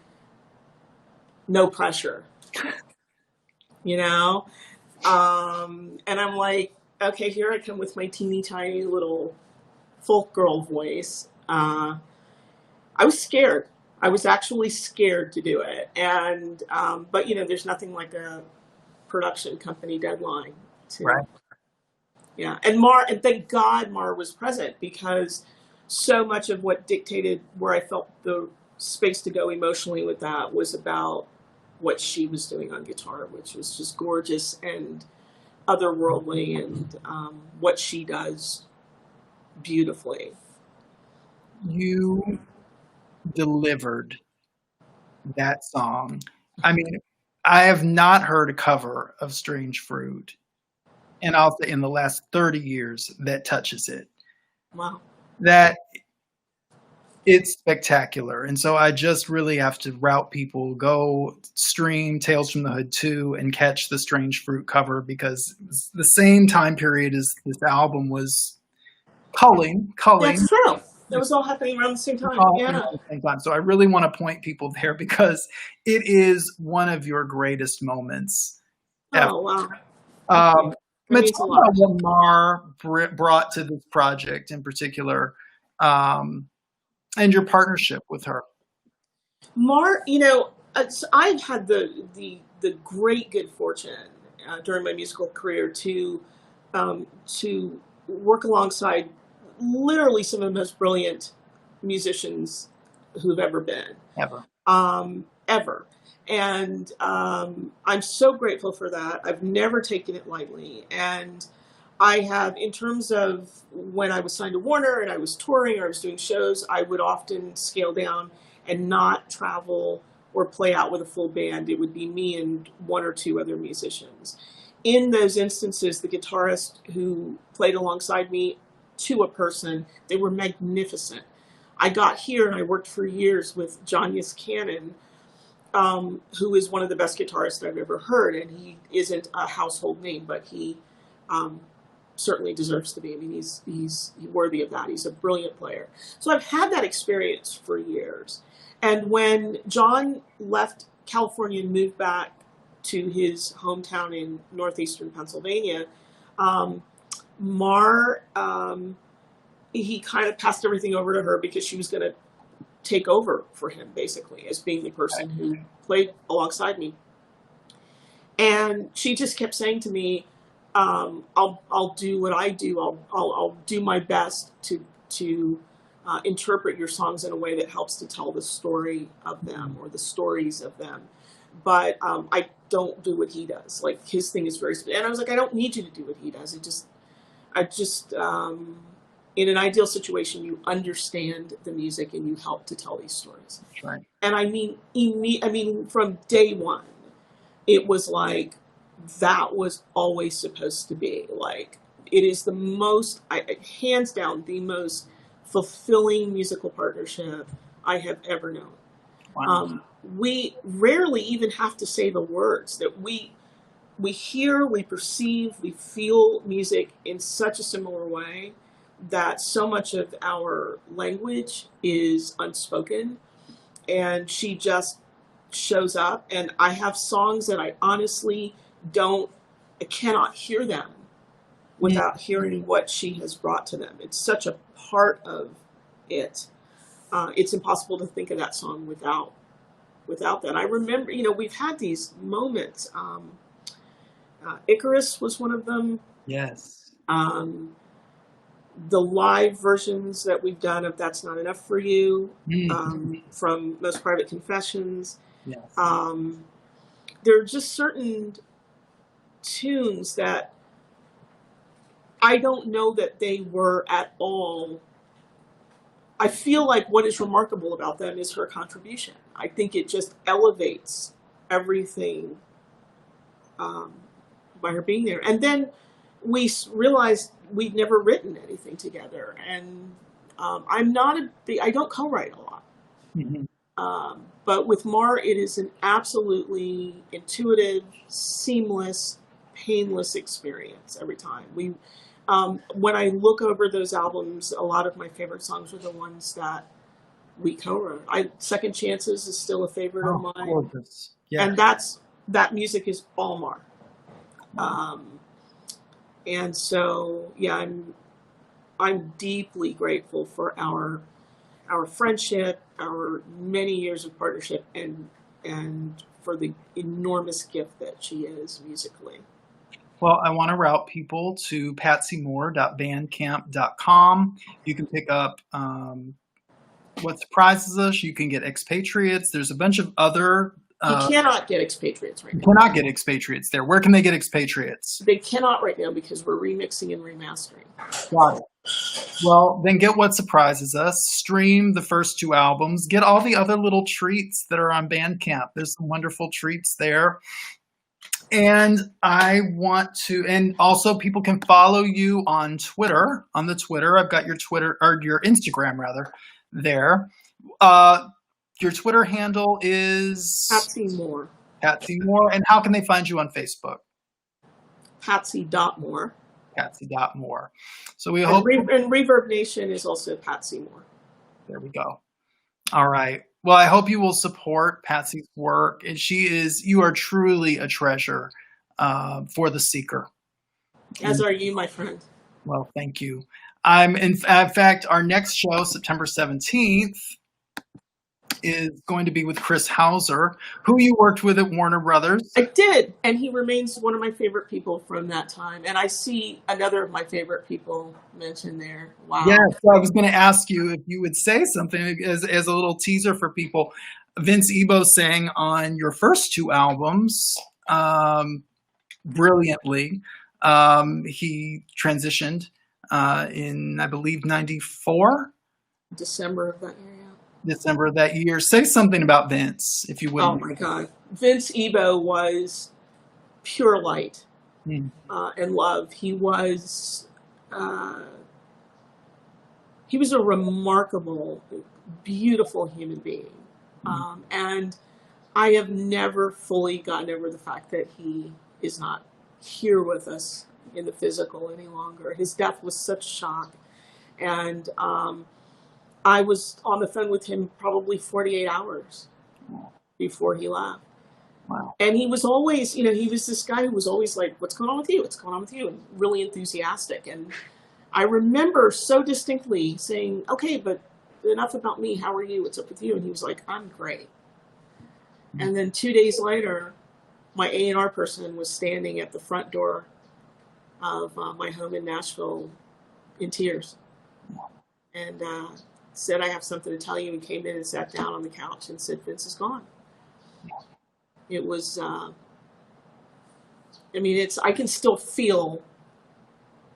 S2: No pressure. And I'm like, okay, here I come with my teeny tiny little folk girl voice. I was scared. I was actually scared to do it. And, but there's nothing like a production company deadline
S1: Right.
S2: Yeah. And thank God Mar was present, because so much of what dictated where I felt the space to go emotionally with that was about what she was doing on guitar, which was just gorgeous and otherworldly, and what she does beautifully.
S1: You delivered that song. I mean, I have not heard a cover of Strange Fruit, and I'll say in the last 30 years, that touches it.
S2: Wow.
S1: That it's spectacular. And so I just really have to route people, go stream Tales from the Hood 2 and catch the Strange Fruit cover, because the same time period as this album was culling.
S2: That's true. It was all happening around the same time. Yeah.
S1: At the same time. So I really want to point people there, because it is one of your greatest moments ever.
S2: Oh, wow.
S1: Let's talk about what Mar brought to this project in particular, and your partnership with her.
S2: Mar, I've had the great good fortune during my musical career to work alongside literally some of the most brilliant musicians who've ever been. Ever. And I'm so grateful for that. I've never taken it lightly. And I have, in terms of when I was signed to Warner and I was touring or I was doing shows, I would often scale down and not travel or play out with a full band. It would be me and one or two other musicians. In those instances, the guitarist who played alongside me, to a person, they were magnificent. I got here and I worked for years with John Cannon, who is one of the best guitarists I've ever heard. And he isn't a household name, but he certainly deserves to be. I mean, he's worthy of that. He's a brilliant player. So I've had that experience for years. And when John left California and moved back to his hometown in northeastern Pennsylvania, Mar, he kind of passed everything over to her, because she was going to take over for him, basically, as being the person who played alongside me. And she just kept saying to me, I'll do what I do. I'll do my best to interpret your songs in a way that helps to tell the story of them, or the stories of them. But I don't do what he does. Like, his thing is very specific. And I was like, I don't need you to do what he does. I just in an ideal situation, you understand the music and you help to tell these stories.
S1: That's right. And
S2: I mean, from day one, it was like, that was always supposed to be. Like, it is the most, hands down, the most fulfilling musical partnership I have ever known.
S1: Wow.
S2: We rarely even have to say the words. That we hear, we perceive, we feel music in such a similar way that so much of our language is unspoken, and she just shows up. And I have songs that I honestly I cannot hear them without hearing what she has brought to them. It's such a part of it. It's impossible to think of that song without that. I remember, we've had these moments. Icarus was one of them.
S1: Yes.
S2: the live versions that we've done of That's Not Enough for You,
S1: Mm.
S2: from Most Private Confessions.
S1: Yes.
S2: There are just certain tunes that I don't know that they were at all. I feel like what is remarkable about them is her contribution. I think it just elevates everything by her being there. And then we realized we'd never written anything together. And I don't co-write a lot.
S1: Mm-hmm.
S2: But with Mar, it is an absolutely intuitive, seamless, painless experience every time. When I look over those albums, a lot of my favorite songs are the ones that we co-wrote. Second Chances is still a favorite of mine.
S1: Gorgeous. Yeah.
S2: And that music is all Mar. And so, yeah, I'm deeply grateful for our friendship, our many years of partnership, and for the enormous gift that she is musically.
S1: Well, I want to route people to patsymoore.bandcamp.com. You can pick up What Surprises Us. You can get Expatriates. There's a bunch of other...
S2: you cannot get Expatriates right now.
S1: You cannot get Expatriates there. Where can they get Expatriates?
S2: They cannot right now because we're remixing and remastering.
S1: Got it. Well, then get What Surprises Us. Stream the first 2 albums. Get all the other little treats that are on Bandcamp. There's some wonderful treats there. And I want to, and also people can follow you on Twitter. On the Twitter, I've got your Twitter, or your Instagram rather, there. Your Twitter handle is
S2: Patsy Moore.
S1: Patsy Moore. And how can they find you on Facebook?
S2: Patsy.Moore.
S1: Patsy.Moore. So we hope.
S2: And Reverb Nation is also Patsy Moore.
S1: There we go. All right. Well, I hope you will support Patsy's work. And you are truly a treasure for the seeker.
S2: As are you, my friend.
S1: Well, thank you. In fact, our next show, September 17th, is going to be with Chris Hauser, who you worked with at Warner Brothers.
S2: I did, and he remains one of my favorite people from that time. And I see another of my favorite people mentioned there. Wow.
S1: Yeah, so I was going to ask you if you would say something as a little teaser for people. Vince Ebo sang on your first 2 albums brilliantly. He transitioned in, I believe, 94?
S2: December of that year.
S1: December of that year. Say something about Vince, if you would.
S2: Oh my God. Vince Ebo was pure light and love. He was a remarkable, beautiful human being. And I have never fully gotten over the fact that he is not here with us in the physical any longer. His death was such a shock. And I was on the phone with him probably 48 hours before he left.
S1: Wow.
S2: And he was always, he was this guy who was always like, what's going on with you? What's going on with you? And really enthusiastic. And I remember so distinctly saying, okay, but enough about me. How are you? What's up with you? And he was like, I'm great. And then 2 days later, my A&R person was standing at the front door of my home in Nashville in tears. And said, I have something to tell you, and came in and sat down on the couch and said, Vince is gone. It was, I can still feel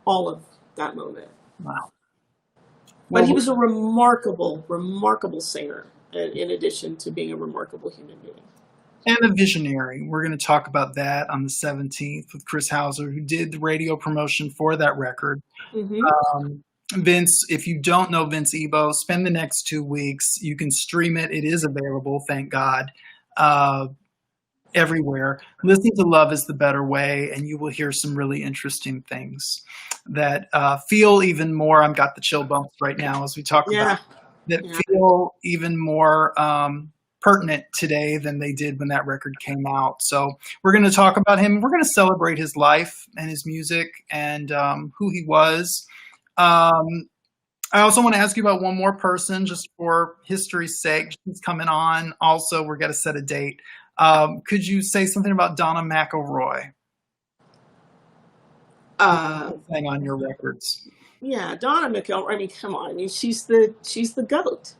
S2: all of that moment.
S1: Wow.
S2: But he was a remarkable, remarkable singer, in addition to being a remarkable human being.
S1: And a visionary. We're going to talk about that on the 17th with Chris Hauser, who did the radio promotion for that record.
S2: Mm-hmm.
S1: Vince, if you don't know Vince Ebo, spend the next 2 weeks. You can stream it. It is available, thank God, everywhere. Listen to Love is the Better Way, and you will hear some really interesting things that feel even more, I've got the chill bumps right now as we talk about, that feel even more pertinent today than they did when that record came out. So we're going to talk about him. We're going to celebrate his life and his music and who he was. I also want to ask you about one more person, just for history's sake. She's coming on. Also, we're going to set a date. Could you say something about Donna Mcelroy? Thing on your records.
S2: Yeah, Donna Mcelroy. I mean, come on. I mean, she's the goat.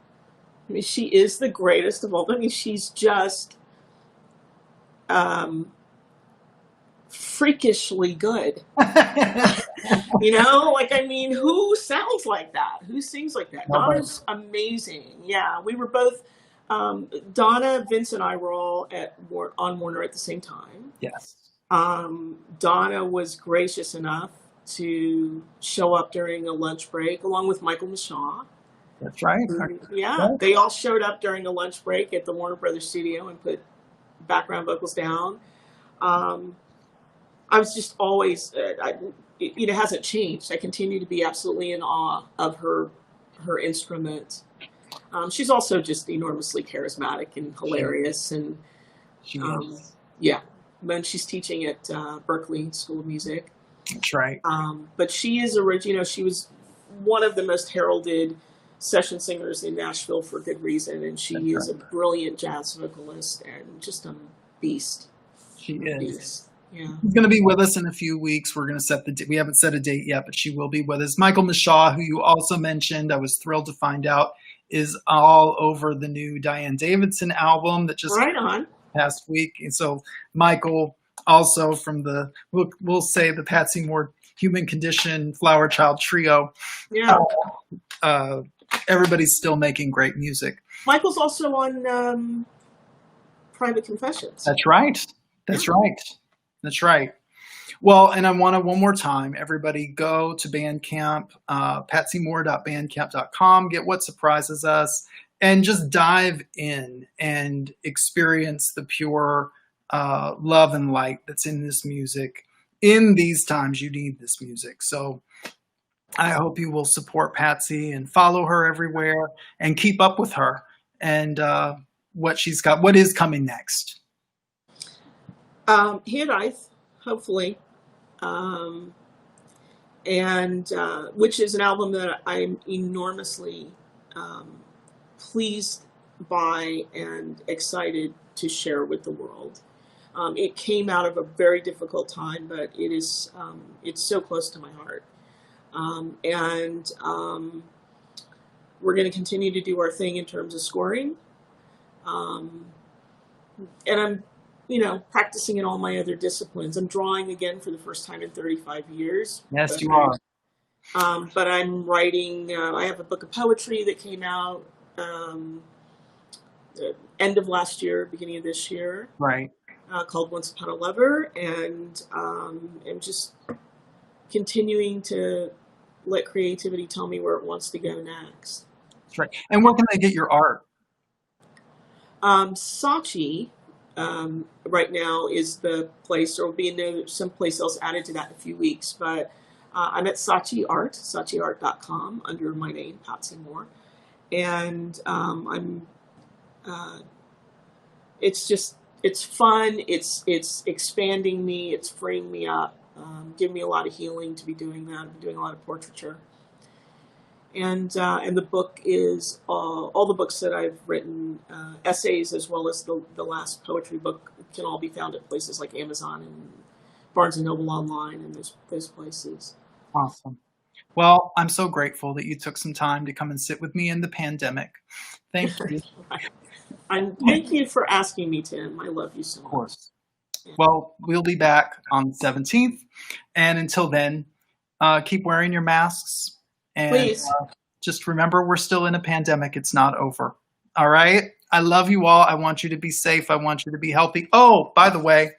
S2: I mean, she is the greatest of all. I mean, she's just freakishly good. Like, I mean, who sounds like that? Who sings like that?
S1: Nobody.
S2: Donna's amazing. Yeah, we were both. Donna, Vince, and I were all on Warner at the same time.
S1: Yes.
S2: Donna was gracious enough to show up during a lunch break along with Michael Mishaw.
S1: That's right.
S2: Yeah, they all showed up during a lunch break at the Warner Brothers studio and put background vocals down. I was just always, it hasn't changed. I continue to be absolutely in awe of her instrument. She's also just enormously charismatic and hilarious, and yeah. When she's teaching at Berklee School of Music.
S1: That's right.
S2: But she is she was one of the most heralded session singers in Nashville for good reason, and she is a brilliant jazz vocalist and just a beast.
S1: She is.
S2: Yeah.
S1: She's going to be with us in a few weeks. We're going to set we haven't set a date yet, but she will be with us. Michael Mishaw, who you also mentioned, I was thrilled to find out, is all over the new Diane Davidson album that just
S2: right on
S1: past week. And so Michael, also from we'll say the Patsy Moore Human Condition Flower Child Trio.
S2: Yeah.
S1: Everybody's still making great music.
S2: Michael's also on Private Confessions.
S1: That's right. That's right. That's right. Well, and I want to one more time, everybody go to Bandcamp, patsymore.bandcamp.com, get What Surprises Us, and just dive in and experience the pure love and light that's in this music. In these times, you need this music. So I hope you will support Patsy and follow her everywhere and keep up with her and what she's got. What is coming next?
S2: Here, hopefully. And which is an album that I'm enormously pleased by and excited to share with the world. It came out of a very difficult time, but it's so close to my heart. And we're going to continue to do our thing in terms of scoring. And I'm practicing in all my other disciplines. I'm drawing again for the first time in 35 years.
S1: Yes, you are.
S2: But I'm writing, I have a book of poetry that came out end of last year, beginning of this year.
S1: Right.
S2: Called Once Upon a Lover. And I'm just continuing to let creativity tell me where it wants to go next.
S1: That's right. And where can they get your art?
S2: Saatchi right now is the place. There will be someplace else added to that in a few weeks. But I'm at Saatchi Art, saatchiart.com, under my name, Patsy Moore. And it's fun. It's expanding me. It's freeing me up. Giving me a lot of healing to be doing that. I'm doing a lot of portraiture. And the book is all the books that I've written, essays as well as the last poetry book, can all be found at places like Amazon and Barnes and Noble online and those places.
S1: Awesome. Well, I'm so grateful that you took some time to come and sit with me in the pandemic. Thank you.
S2: And thank you for asking me, Tim. I love you so much.
S1: Of course. Well, we'll be back on the 17th. And until then, keep wearing your masks. And
S2: please.
S1: Just remember, we're still in a pandemic. It's not over. All right? I love you all. I want you to be safe. I want you to be healthy. Oh, by the way,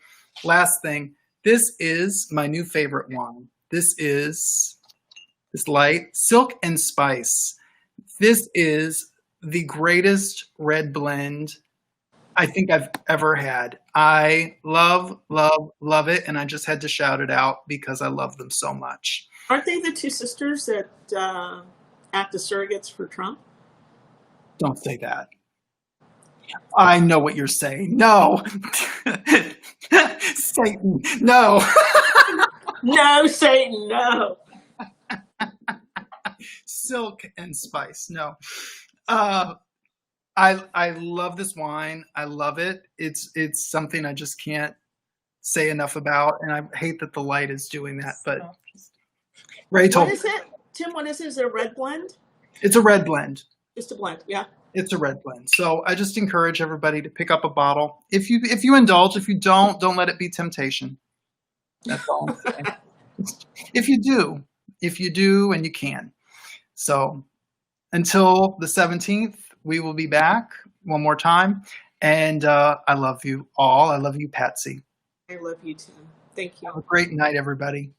S1: last thing. This is my new favorite wine. This is this light, Silk and Spice. This is the greatest red blend I think I've ever had. I love, love, love it. And I just had to shout it out because I love them so much.
S2: Aren't they the two sisters that act as surrogates for Trump?
S1: Don't say that. I know what you're saying. No. Satan, no.
S2: No, Satan, no.
S1: Silk and Spice, no. I love this wine. I love it. It's something I just can't say enough about, and I hate that the light is doing that. But Ray told
S2: what is it? Tim, what is it? Is it a red blend?
S1: It's a red blend.
S2: Just a blend, yeah.
S1: It's a red blend. So I just encourage everybody to pick up a bottle. If you indulge, if you don't let it be temptation. That's all I'm saying. If you do and you can. So until the 17th, we will be back one more time. And I love you all. I love you, Patsy.
S2: I love you, Tim. Thank you.
S1: Have a great night, everybody.